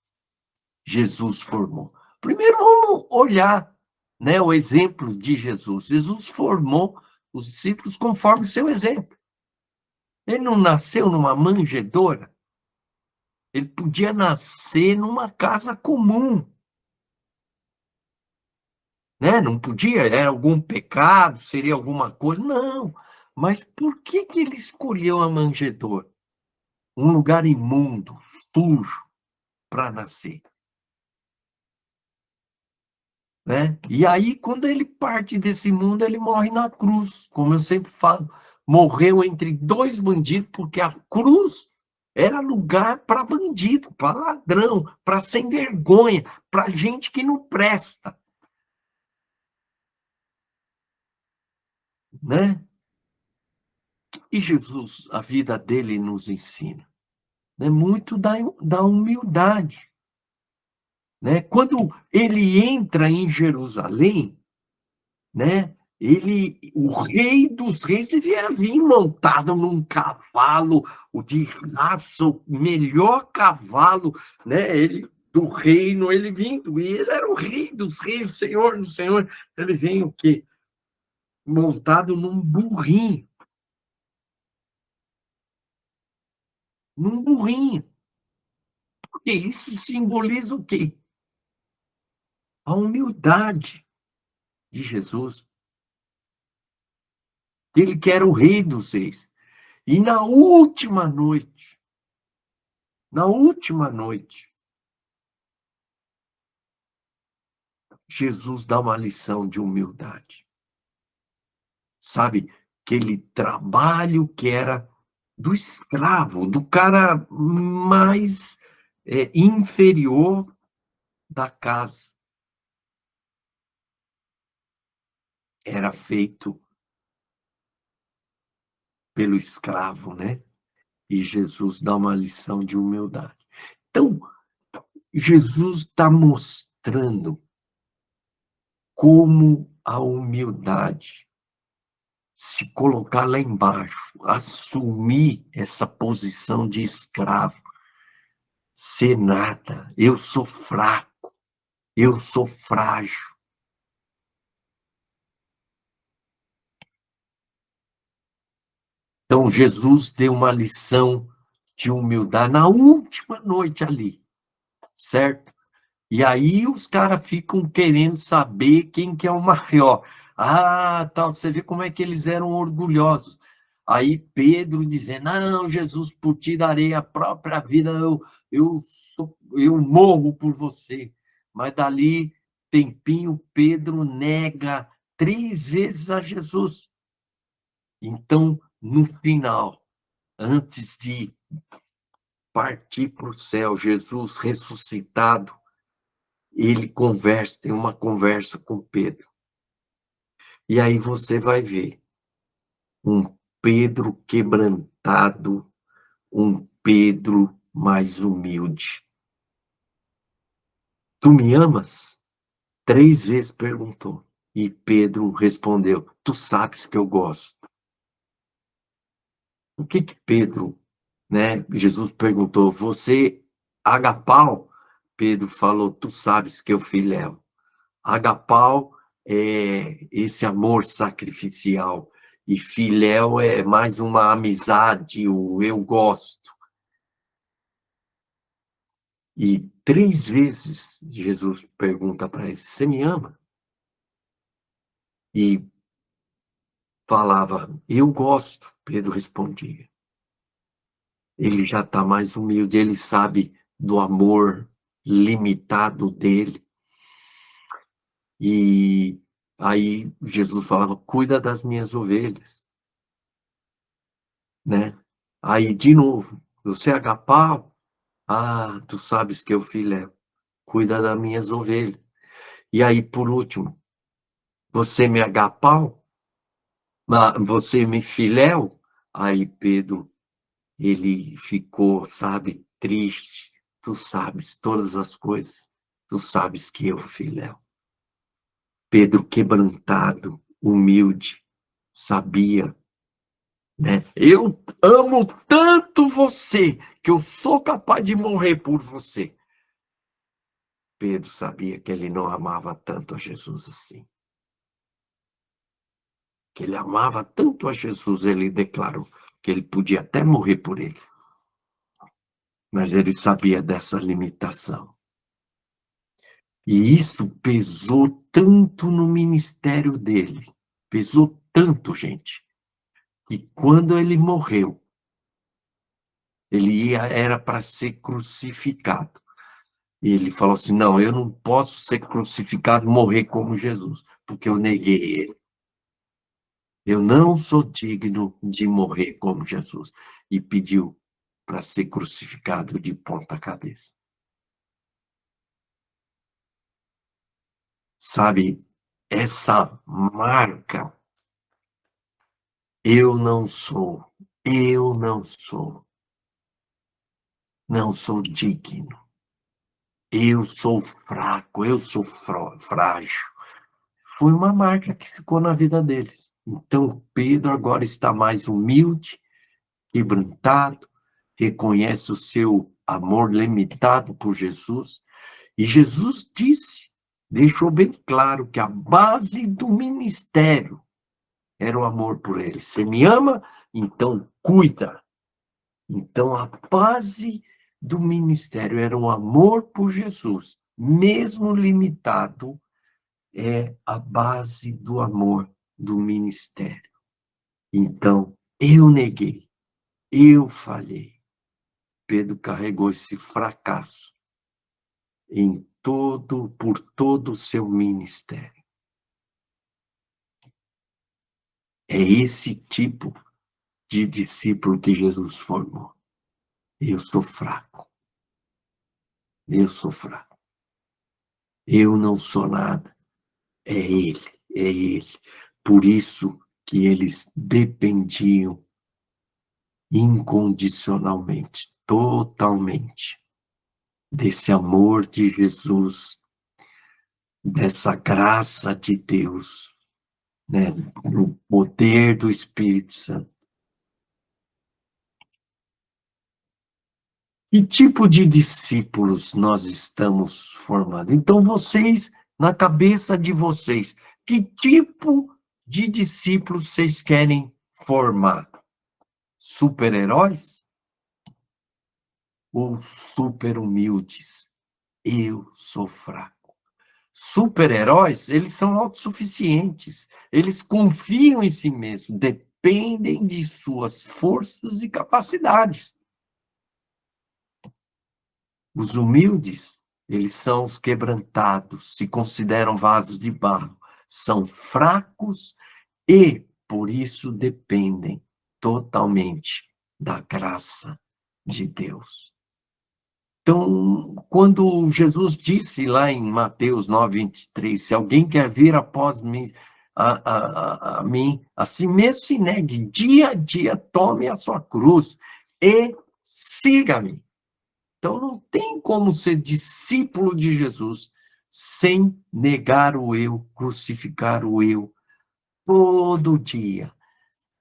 Jesus formou? Primeiro, vamos olhar, né, o exemplo de Jesus. Jesus formou os discípulos conforme o seu exemplo. Ele não nasceu numa manjedoura. Ele podia nascer numa casa comum, né? Não podia, era algum pecado, seria alguma coisa. Não. Mas por que que ele escolheu a manjedoura? Um lugar imundo, sujo, para nascer. Né? E aí, quando ele parte desse mundo, ele morre na cruz, como eu sempre falo. Morreu entre dois bandidos, porque a cruz era lugar para bandido, para ladrão, para sem vergonha, para gente que não presta. Né? E Jesus, a vida dele nos ensina. Né? Muito da humildade. Né? Quando ele entra em Jerusalém, né? O rei dos reis devia vir montado num cavalo, o de raça, o melhor cavalo, né? Ele do reino, ele vindo, e ele era o rei dos reis, o senhor do senhor, ele vem o quê? Montado num burrinho. Porque isso simboliza o quê? A humildade de Jesus. Ele que era o rei dos reis. E na última noite, Na última noite, Jesus dá uma lição de humildade. Sabe, aquele trabalho que era do escravo, do cara mais inferior da casa, era feito pelo escravo, né? E Jesus dá uma lição de humildade. Então, Jesus está mostrando como a humildade, se colocar lá embaixo, assumir essa posição de escravo, ser nada, eu sou fraco, eu sou frágil. Então, Jesus deu uma lição de humildade na última noite ali, certo? E aí os caras ficam querendo saber quem que é o maior. Ah, tal, você vê como é que eles eram orgulhosos. Aí Pedro dizendo, não, Jesus, por ti darei a própria vida, eu morro por você. Mas dali, tempinho, Pedro nega 3 vezes a Jesus. Então, no final, antes de partir para o céu, Jesus ressuscitado, ele conversa, tem uma conversa com Pedro. E aí você vai ver um Pedro quebrantado, um Pedro mais humilde. Tu me amas? 3 vezes perguntou. E Pedro respondeu, tu sabes que eu gosto. O que que Pedro, né? Jesus perguntou, você agapau? Pedro falou, tu sabes que eu filéu. Agapau é esse amor sacrificial. E filéu é mais uma amizade, o eu gosto. E 3 vezes Jesus pergunta para ele, você me ama? E falava, eu gosto. Pedro respondia. Ele já está mais humilde, ele sabe do amor limitado dele. E aí Jesus falava, cuida das minhas ovelhas, né? Aí, de novo, você é agapau? Ah, tu sabes que eu filé, cuida das minhas ovelhas. E aí, por último, você me agapau? Você me filéu? Aí Pedro, ele ficou, sabe, triste. Tu sabes todas as coisas. Tu sabes que eu filéu. Pedro quebrantado, humilde, sabia, né? Eu amo tanto você que eu sou capaz de morrer por você. Pedro sabia que ele não amava tanto a Jesus assim. Que ele amava tanto a Jesus, ele declarou que ele podia até morrer por ele. Mas ele sabia dessa limitação. E isso pesou tanto no ministério dele. Pesou tanto, gente, que quando ele morreu, era para ser crucificado. E ele falou assim: não, eu não posso ser crucificado, morrer como Jesus, porque eu neguei ele. Eu não sou digno de morrer como Jesus. E pediu para ser crucificado de ponta cabeça. Sabe, essa marca, eu não sou digno, eu sou fraco, eu sou frágil. Foi uma marca que ficou na vida deles. Então, Pedro agora está mais humilde, quebrantado, reconhece o seu amor limitado por Jesus. E Jesus disse, deixou bem claro que a base do ministério era o amor por ele. Você me ama? Então cuida. Então a base do ministério era o amor por Jesus, mesmo limitado, é a base do amor do ministério. Então, eu neguei, eu falhei, Pedro carregou esse fracasso por todo o seu ministério. É esse tipo de discípulo que Jesus formou. Eu sou fraco. Eu sou fraco. Eu não sou nada. É Ele, é Ele. Por isso que eles dependiam incondicionalmente, totalmente, desse amor de Jesus, dessa graça de Deus, né, do poder do Espírito Santo. Que tipo de discípulos nós estamos formando? Então, vocês, na cabeça de vocês, que tipo de discípulos vocês querem formar? Super-heróis ou super humildes? Eu sou fraco. Super-heróis, eles são autossuficientes, eles confiam em si mesmos, dependem de suas forças e capacidades. Os humildes, eles são os quebrantados, se consideram vasos de barro, são fracos e, por isso, dependem totalmente da graça de Deus. Então, quando Jesus disse lá em Mateus 9:23, se alguém quer vir após mim, a mim, a si mesmo se negue, dia a dia tome a sua cruz e siga-me. Então, não tem como ser discípulo de Jesus sem negar o eu, crucificar o eu, todo dia.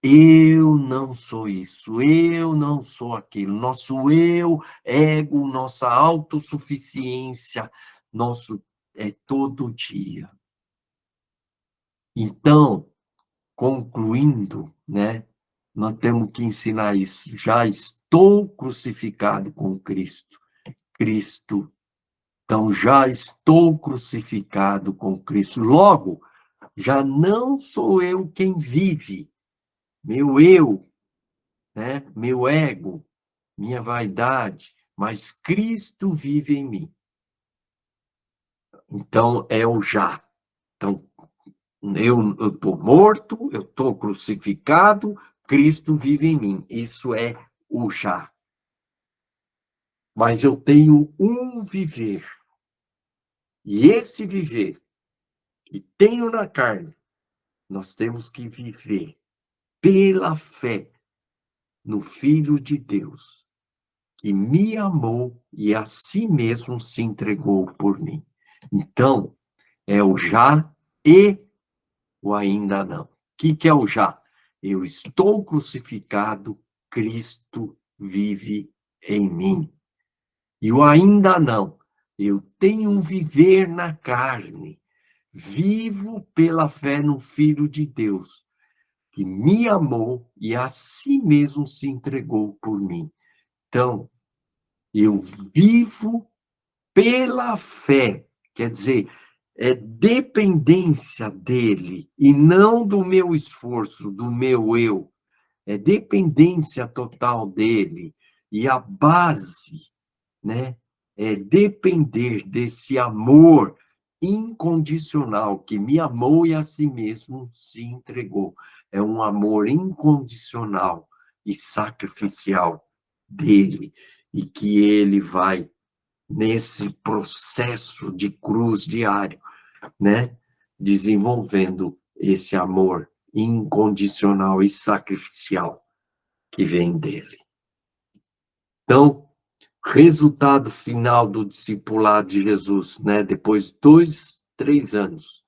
Eu não sou isso, eu não sou aquilo. Nosso eu, ego, nossa autossuficiência, nosso é todo dia. Então, concluindo, né, nós temos que ensinar isso. Já estou crucificado com Cristo. Cristo. Então, já estou crucificado com Cristo. Logo, já não sou eu quem vive. Meu eu, né? Meu ego, minha vaidade, mas Cristo vive em mim. Então, é o já. Então, eu estou morto, eu estou crucificado, Cristo vive em mim. Isso é o já. Mas eu tenho um viver. E esse viver que tenho na carne, nós temos que viver pela fé no Filho de Deus, que me amou e a si mesmo se entregou por mim. Então, é o já e o ainda não. O que é o já? Eu estou crucificado, Cristo vive em mim. E o ainda não. Eu tenho um viver na carne, vivo pela fé no Filho de Deus, que me amou e a si mesmo se entregou por mim. Então, eu vivo pela fé, quer dizer, é dependência dele e não do meu esforço, do meu eu. É dependência total dele. E a base, né, é depender desse amor incondicional que me amou e a si mesmo se entregou. É um amor incondicional e sacrificial dele e que ele vai nesse processo de cruz diário, né, desenvolvendo esse amor incondicional e sacrificial que vem dele. Então, resultado final do discipulado de Jesus, né? Depois de 2, 3 anos,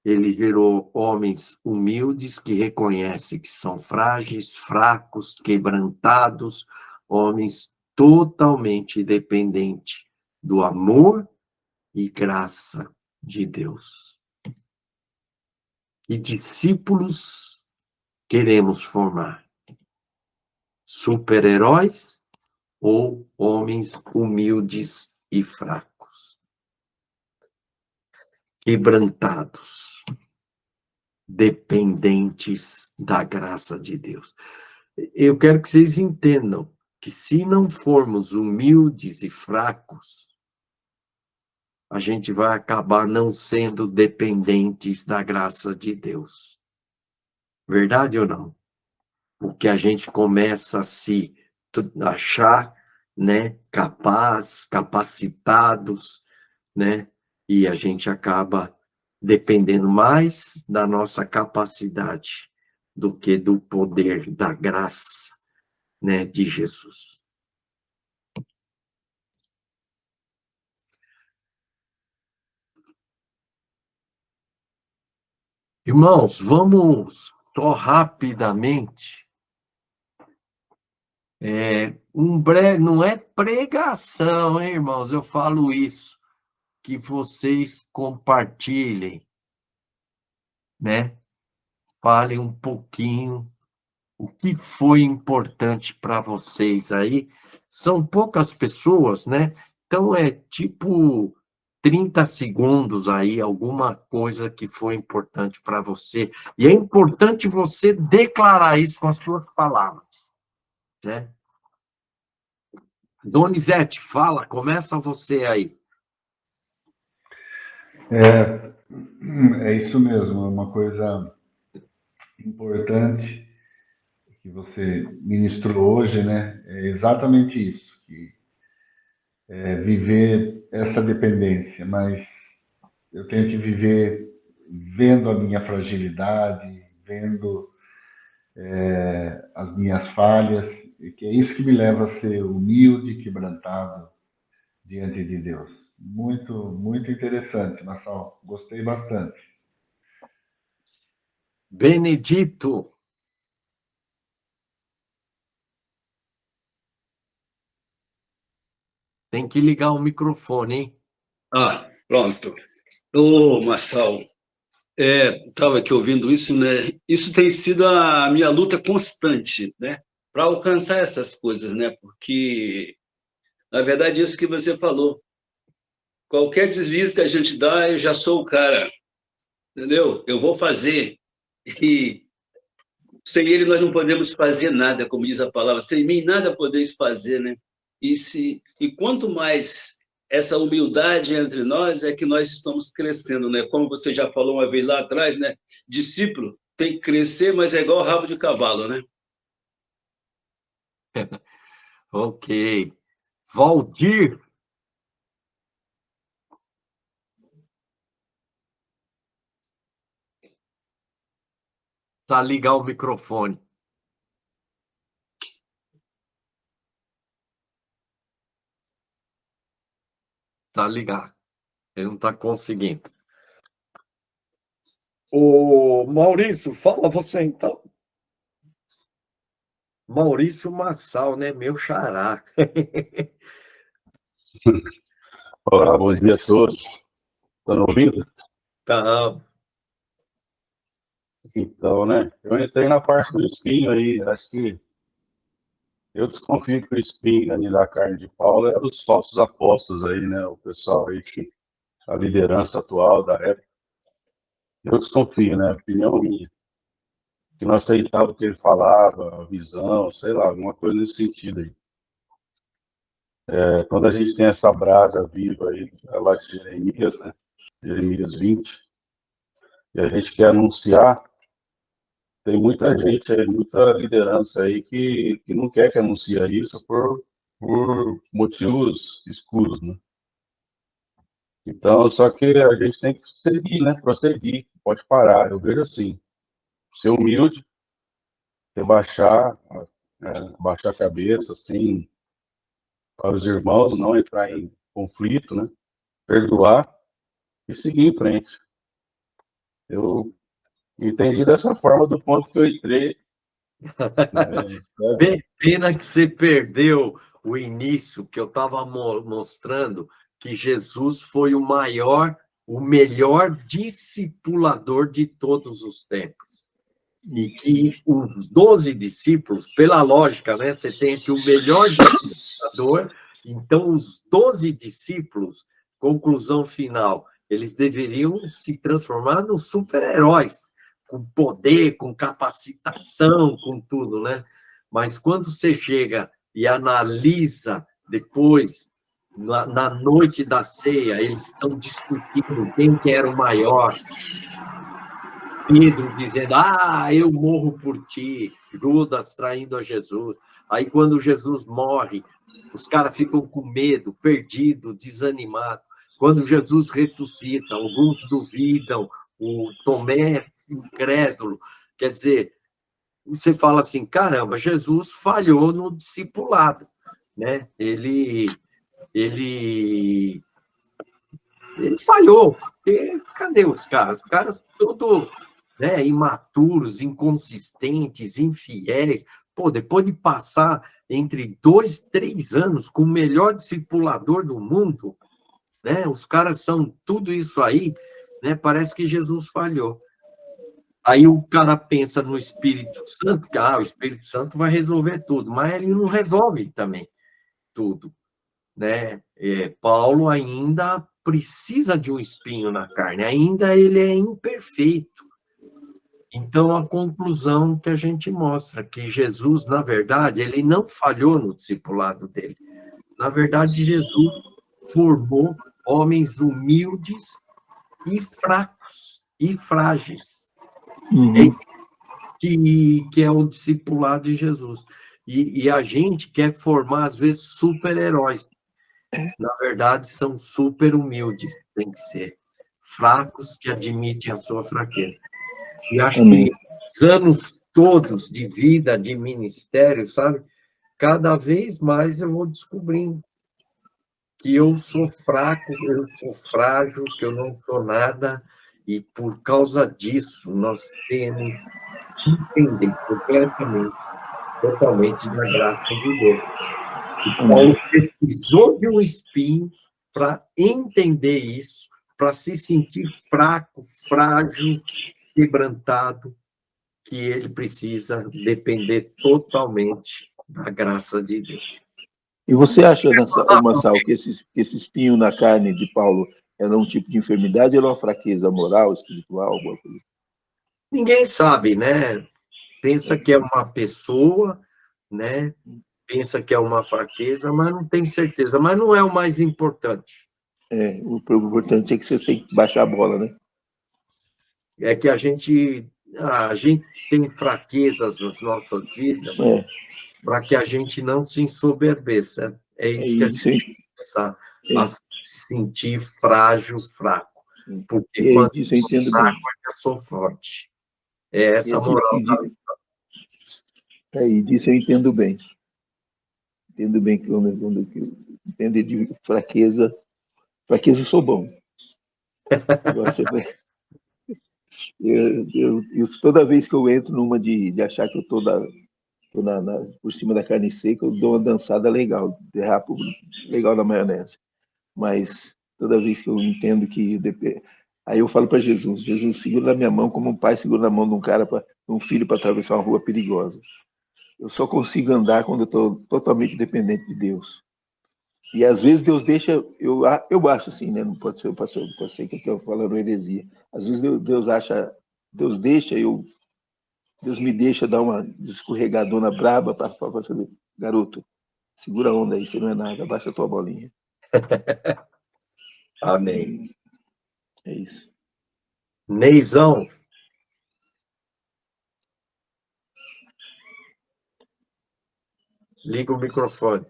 ele gerou homens humildes que reconhecem que são frágeis, fracos, quebrantados, homens totalmente dependentes do amor e graça de Deus. E discípulos queremos formar? Super-heróis ou homens humildes e fracos, quebrantados, dependentes da graça de Deus? Eu quero que vocês entendam que se não formos humildes e fracos, a gente vai acabar não sendo dependentes da graça de Deus. Verdade ou não? Porque a gente começa a se achar, né, capacitados, né, e a gente acaba dependendo mais da nossa capacidade do que do poder da graça, né, de Jesus. Irmãos, vamos só rapidamente. Não é pregação, hein, irmãos? Eu falo isso, que vocês compartilhem, né? Falem um pouquinho o que foi importante para vocês aí. São poucas pessoas, né? Então é tipo 30 segundos aí, alguma coisa que foi importante para você. E é importante você declarar isso com as suas palavras, né? Donizete, fala, começa você aí. É isso mesmo, é uma coisa importante que você ministrou hoje, né? É exatamente isso, que é viver essa dependência, mas eu tenho que viver vendo a minha fragilidade, vendo as minhas falhas, e que é isso que me leva a ser humilde, quebrantado diante de Deus. Muito, muito interessante, Marçal. Gostei bastante. Benedito, tem que ligar o microfone, hein? Pronto. Ô, Marçal, estava aqui ouvindo isso, né? Isso tem sido a minha luta constante, né? Para alcançar essas coisas, né? Porque, na verdade, isso que você falou, qualquer deslize que a gente dá, eu já sou o cara, entendeu? Eu vou fazer. E sem ele nós não podemos fazer nada, como diz a palavra. Sem mim nada podeis fazer, né? E quanto mais essa humildade entre nós é que nós estamos crescendo, né? Como você já falou uma vez lá atrás, né? Discípulo tem que crescer, mas é igual rabo de cavalo, né? Ok. Valdir, tá ligar o microfone. Tá ligar. Ele não está conseguindo. Ô, Maurício, fala você então. Maurício Massal, né? Meu xará. Olá, bom dia a todos. Estão me ouvindo? Tá. Então, né? Eu entrei na parte do espinho aí. Acho que eu desconfio que o espinho ali da carne de Paulo é os falsos apóstolos aí, né? O pessoal aí, a liderança atual da época. Eu desconfio, né? Opinião minha. Que não aceitava o que ele falava, a visão, sei lá, alguma coisa nesse sentido aí. Quando a gente tem essa brasa viva aí, lá de Jeremias, né? Jeremias 20, e a gente quer anunciar. Tem muita gente, muita liderança aí que não quer que anuncie isso por motivos escuros, né? Então, só que a gente tem que seguir, né? Prosseguir, pode parar. Eu vejo assim, ser humilde, baixar, baixar a cabeça, assim, para os irmãos, não entrar em conflito, né? Perdoar e seguir em frente. Eu entendi dessa forma do ponto que eu entrei, né? Pena que você perdeu o início, que eu estava mostrando que Jesus foi o maior, o melhor discipulador de todos os tempos. E que os 12 discípulos, pela lógica, né? Você tem aqui o melhor discipulador, então os 12 discípulos, conclusão final, eles deveriam se transformar nos super-heróis, com poder, com capacitação, com tudo, né? Mas quando você chega e analisa depois, na noite da ceia, eles estão discutindo quem que era o maior. Pedro dizendo, eu morro por ti. Judas traindo a Jesus. Aí, quando Jesus morre, os caras ficam com medo, perdidos, desanimados. Quando Jesus ressuscita, alguns duvidam, o Tomé incrédulo. Quer dizer, você fala assim, caramba, Jesus falhou no discipulado, né? Ele falhou, porque cadê os caras? Os caras todos, né, imaturos, inconsistentes, infiéis. Pô, depois de passar entre 2, 3 anos com o melhor discipulador do mundo, né, os caras são tudo isso aí, né, parece que Jesus falhou. Aí o cara pensa no Espírito Santo, que o Espírito Santo vai resolver tudo, mas ele não resolve também tudo, né? Paulo ainda precisa de um espinho na carne, ainda ele é imperfeito. Então, a conclusão que a gente mostra, que Jesus, na verdade, ele não falhou no discipulado dele. Na verdade, Jesus formou homens humildes e fracos e frágeis. Que é o discipulado de Jesus. E a gente quer formar, às vezes, super-heróis. Na verdade, são super humildes, tem que ser. Fracos que admitem a sua fraqueza. E acho que os anos todos de vida, de ministério, sabe? Cada vez mais eu vou descobrindo que eu sou fraco, eu sou frágil, que eu não sou nada, e por causa disso nós temos que entender completamente, totalmente da graça de Deus. E Paulo precisou de um espinho para entender isso, para se sentir fraco, frágil, quebrantado, que ele precisa depender totalmente da graça de Deus. E você acha, Massal, que esse espinho na carne de Paulo era um tipo de enfermidade ou era uma fraqueza moral, espiritual, alguma coisa? Ninguém sabe, né? Pensa que é uma pessoa, né? Pensa que é uma fraqueza, mas não tem certeza. Mas não é o mais importante. O importante é que vocês têm que baixar a bola, né? É que a gente tem fraquezas nas nossas vidas para que a gente não se ensoberbeça. É isso que a gente tem que começar a se sentir frágil, fraco. Porque quando eu sou fraco, eu sou forte. É essa a moral. E disso eu entendo bem. Entendo bem que quando eu entendo de fraqueza eu sou bom. Toda vez que eu entro numa de achar que eu estou por cima da carne seca, eu dou uma dançada legal, derrapo legal na maionese. Mas toda vez que eu entendo que... Aí eu falo para Jesus, segura na minha mão como um pai segura na mão de um filho para atravessar uma rua perigosa. Eu só consigo andar quando eu estou totalmente dependente de Deus. E às vezes Deus deixa, eu acho assim, né? Não pode ser que eu estou falando heresia. Às vezes Deus me deixa dar uma escorregadona braba para fazer, garoto, segura a onda aí, você não é nada, abaixa a tua bolinha. Amém. É isso. Neizão. Liga o microfone.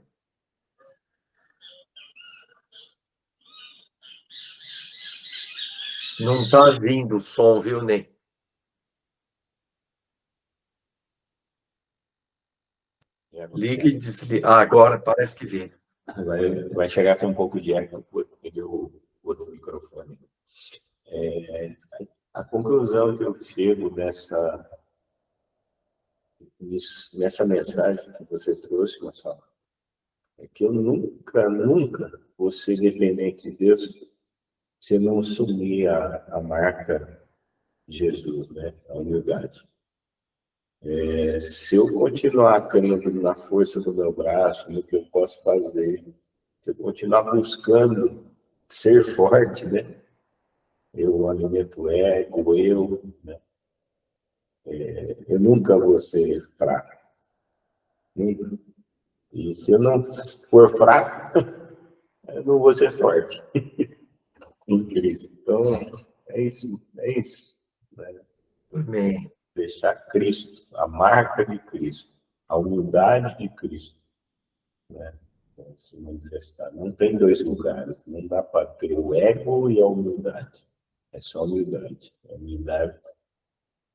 Não está vindo o som, viu, Ney? Liga e desliga. Agora parece que vem. Vai chegar com um pouco de eco, porque o outro microfone. A conclusão que eu chego nessa mensagem que você trouxe, Marcelo, é que eu nunca vou ser dependente de Deus se eu não assumir a marca de Jesus, né? A humildade. Se eu continuar crendo na força do meu braço, no que eu posso fazer, se eu continuar buscando ser forte, né? Eu alimento o ego, né? Eu nunca vou ser fraco. Nunca. E se eu não for fraco, eu não vou ser forte em Cristo. Então, é isso, né? Amém. Deixar Cristo, a marca de Cristo, a humildade de Cristo, né? Se manifestar. Não tem dois lugares, não dá para ter o ego e a humildade. É só a humildade. A humildade,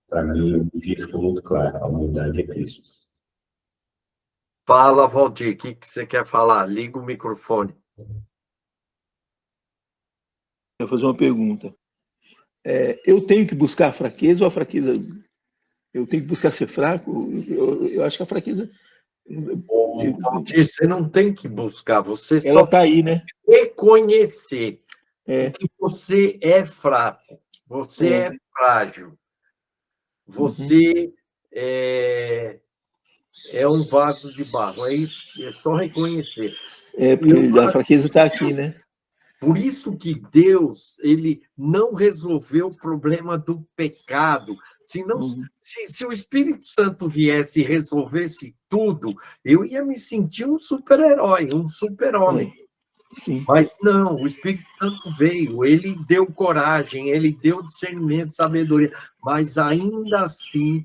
para mim, ficou muito claro. A humildade é Cristo. Fala, Valdir, o que você quer falar? Liga o microfone. Eu vou fazer uma pergunta. Eu tenho que buscar a fraqueza ou a fraqueza... Eu tenho que buscar ser fraco? Eu acho que a fraqueza... Valdir, você não tem que buscar, você Ela só está aí, né? reconhecer É. que você é fraco, você é frágil, você é um vaso de barro, é isso, é só reconhecer. Porque a fraqueza está aqui, né? Por isso que Deus, ele não resolveu o problema do pecado. Se o Espírito Santo viesse e resolvesse tudo, eu ia me sentir um super-herói, um super-homem. Sim. Mas não, o Espírito Santo veio, ele deu coragem, ele deu discernimento, sabedoria, mas ainda assim,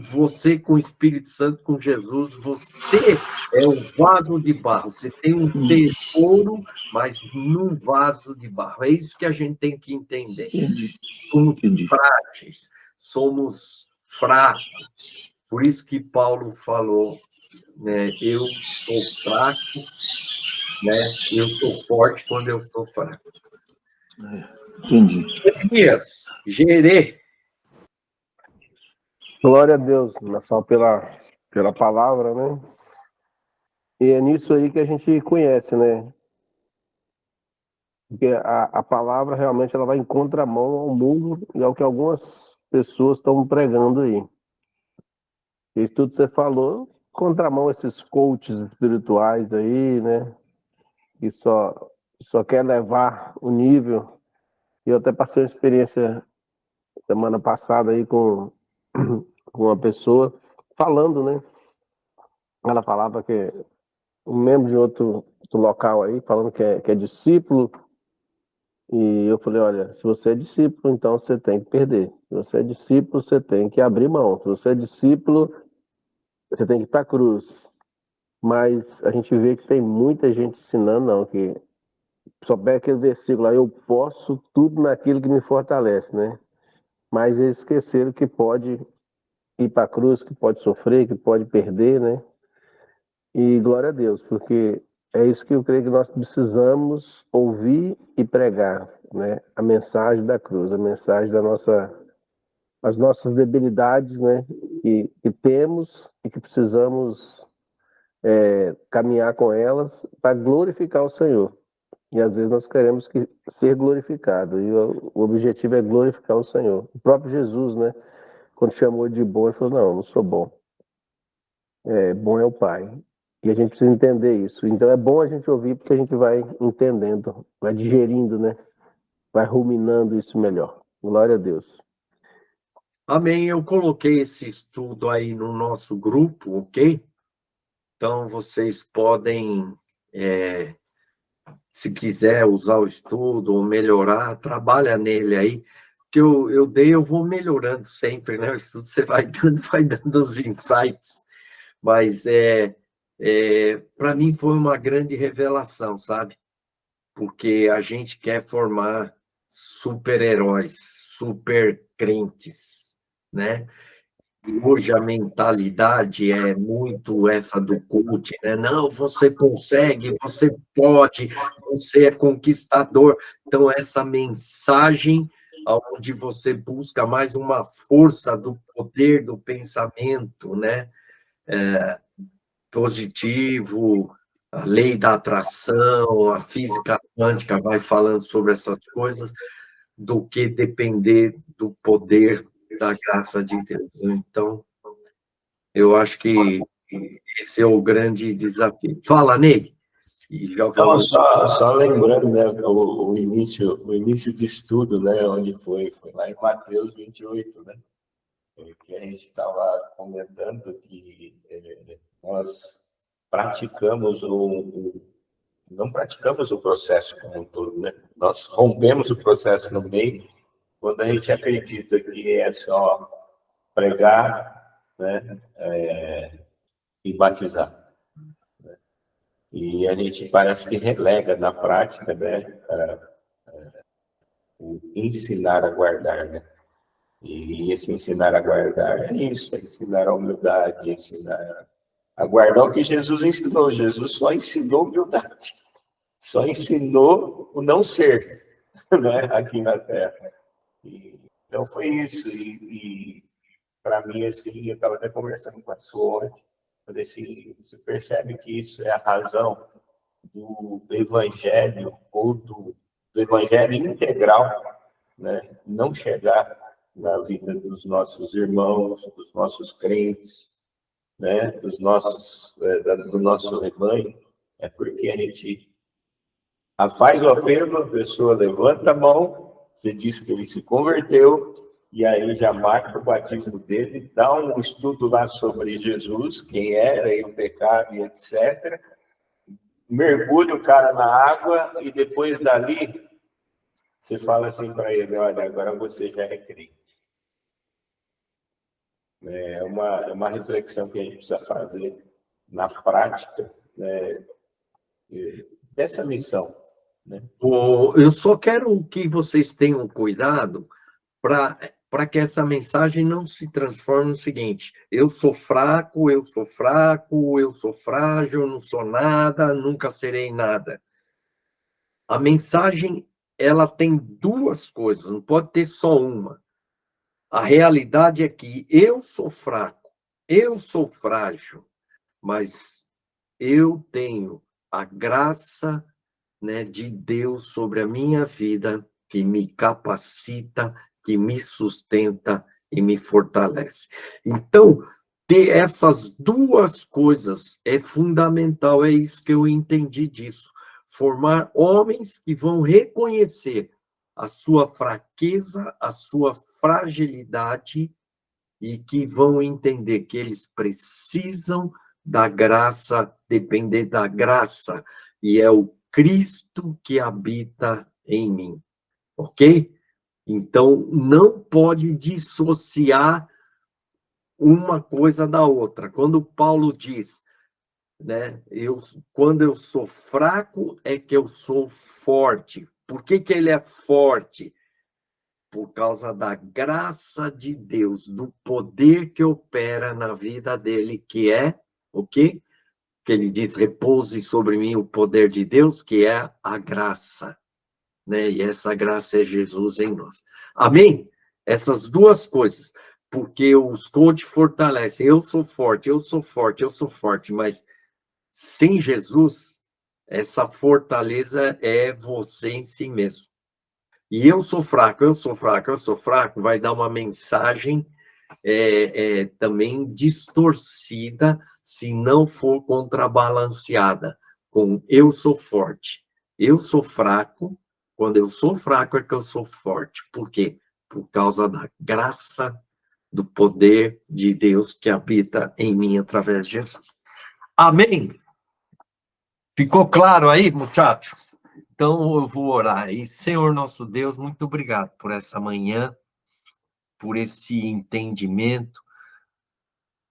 você com o Espírito Santo, com Jesus, você é um vaso de barro, você tem um tesouro, mas num vaso de barro. É isso que a gente tem que entender. Somos frágeis, somos fracos. Por isso que Paulo falou, né, eu sou fraco, né, eu sou forte quando eu sou fraco. Entendi. Elias, Gerê. Glória a Deus, Nassau, pela palavra, né? E é nisso aí que a gente conhece, né? Porque a palavra realmente ela vai em contramão ao mundo e ao que algumas pessoas estão pregando aí. Isso tudo que você falou, contramão a esses coaches espirituais aí, né? Que só quer levar o nível. E eu até passei uma experiência semana passada aí com uma pessoa falando, né? Ela falava que um membro de outro local aí, falando que é discípulo, e eu falei, olha, se você é discípulo, então você tem que perder. Se você é discípulo, você tem que abrir mão. Se você é discípulo, você tem que ir para a cruz. Mas a gente vê que tem muita gente ensinando, não, que só pega aquele versículo lá, eu posso tudo naquilo que me fortalece, né? Mas eles esqueceram que pode ir para a cruz, que pode sofrer, que pode perder, né? E glória a Deus, porque é isso que eu creio que nós precisamos ouvir e pregar, né? A mensagem da cruz, a mensagem as nossas debilidades, né? Que temos e que precisamos caminhar com elas para glorificar o Senhor. E às vezes nós queremos ser glorificado, e o objetivo é glorificar o Senhor. O próprio Jesus, né? Quando chamou de bom, ele falou, não sou bom. Bom é o Pai. E a gente precisa entender isso. Então é bom a gente ouvir, porque a gente vai entendendo, vai digerindo, né? Vai ruminando isso melhor. Glória a Deus. Amém. Eu coloquei esse estudo aí no nosso grupo, ok? Então, vocês podem, se quiser usar o estudo ou melhorar, trabalha nele aí. Que eu vou melhorando sempre, né? O estudo você vai dando os insights. Mas para mim foi uma grande revelação, sabe? Porque a gente quer formar super-heróis, super crentes, né? E hoje a mentalidade é muito essa do coach, né? Não, você consegue, você pode, você é conquistador. Então, essa mensagem onde você busca mais uma força do poder do pensamento, né? Positivo, a lei da atração, a física quântica vai falando sobre essas coisas, do que depender do poder da graça de Deus. Então, eu acho que esse é o grande desafio. Fala, Ney. E já Então, vamos... só lembrando, né, o início de estudo, né, onde foi lá em Mateus 28, né? que a gente estava comentando que nós praticamos não praticamos o processo como um todo, né? Nós rompemos o processo no meio quando a gente acredita que é só pregar, né, e batizar. Né? E a gente parece que relega na prática, né, o ensinar a guardar, né? E esse ensinar a guardar é isso, é ensinar a humildade, ensinar a guardar o que Jesus ensinou. Jesus só ensinou humildade, só ensinou o não ser, né, aqui na Terra. Então foi isso. E para mim, assim, eu estava até conversando com a sua ontem, falei assim, você percebe que isso é a razão do evangelho, ou do evangelho integral, né, não chegar na vida dos nossos irmãos, dos nossos crentes, né, do nosso rebanho, é porque a gente faz o apelo, a pessoa levanta a mão, você diz que ele se converteu, e aí já marca o batismo dele, dá um estudo lá sobre Jesus, quem era e o pecado e etc. Mergulha o cara na água e depois dali você fala assim para ele, olha, agora você já é crente. É uma reflexão que a gente precisa fazer na prática, né, dessa missão. Né? Eu só quero que vocês tenham cuidado para que essa mensagem não se transforme no seguinte: eu sou fraco, eu sou fraco, eu sou frágil, não sou nada, nunca serei nada. A mensagem, ela tem duas coisas, não pode ter só uma. A realidade é que eu sou fraco, eu sou frágil, mas eu tenho a graça, né, de Deus sobre a minha vida, que me capacita, que me sustenta e me fortalece. Então, ter essas duas coisas é fundamental, é isso que eu entendi disso. Formar homens que vão reconhecer a sua fraqueza, a sua fragilidade, e que vão entender que eles precisam da graça, depender da graça, e é o Cristo que habita em mim, ok? Então, não pode dissociar uma coisa da outra. Quando Paulo diz, né, quando eu sou fraco, é que eu sou forte. Por que ele é forte? Por causa da graça de Deus, do poder que opera na vida dele, que é o quê? Que ele diz, repouse sobre mim o poder de Deus, que é a graça, né? E essa graça é Jesus em nós. Amém? Essas duas coisas, porque os coach fortalecem, eu sou forte, eu sou forte, eu sou forte, mas sem Jesus, essa fortaleza é você em si mesmo. E eu sou fraco, eu sou fraco, eu sou fraco, vai dar uma mensagem também distorcida se não for contrabalanceada com eu sou forte. Eu sou fraco, quando eu sou fraco é que eu sou forte. Por quê? Por causa da graça, do poder de Deus que habita em mim através de Jesus. Amém? Ficou claro aí, muchachos? Então, eu vou orar. E, Senhor nosso Deus, muito obrigado por essa manhã, por esse entendimento,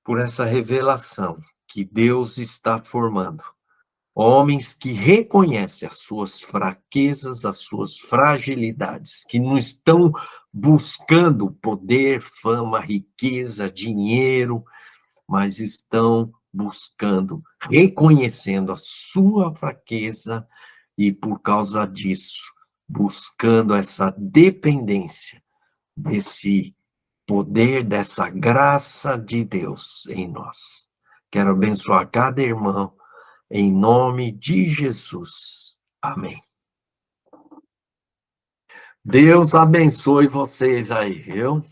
por essa revelação que Deus está formando. Homens que reconhecem as suas fraquezas, as suas fragilidades, que não estão buscando poder, fama, riqueza, dinheiro, mas estão buscando, reconhecendo a sua fraqueza e, por causa disso, buscando essa dependência desse poder, dessa graça de Deus em nós. Quero abençoar cada irmão, em nome de Jesus. Amém. Deus abençoe vocês aí, viu?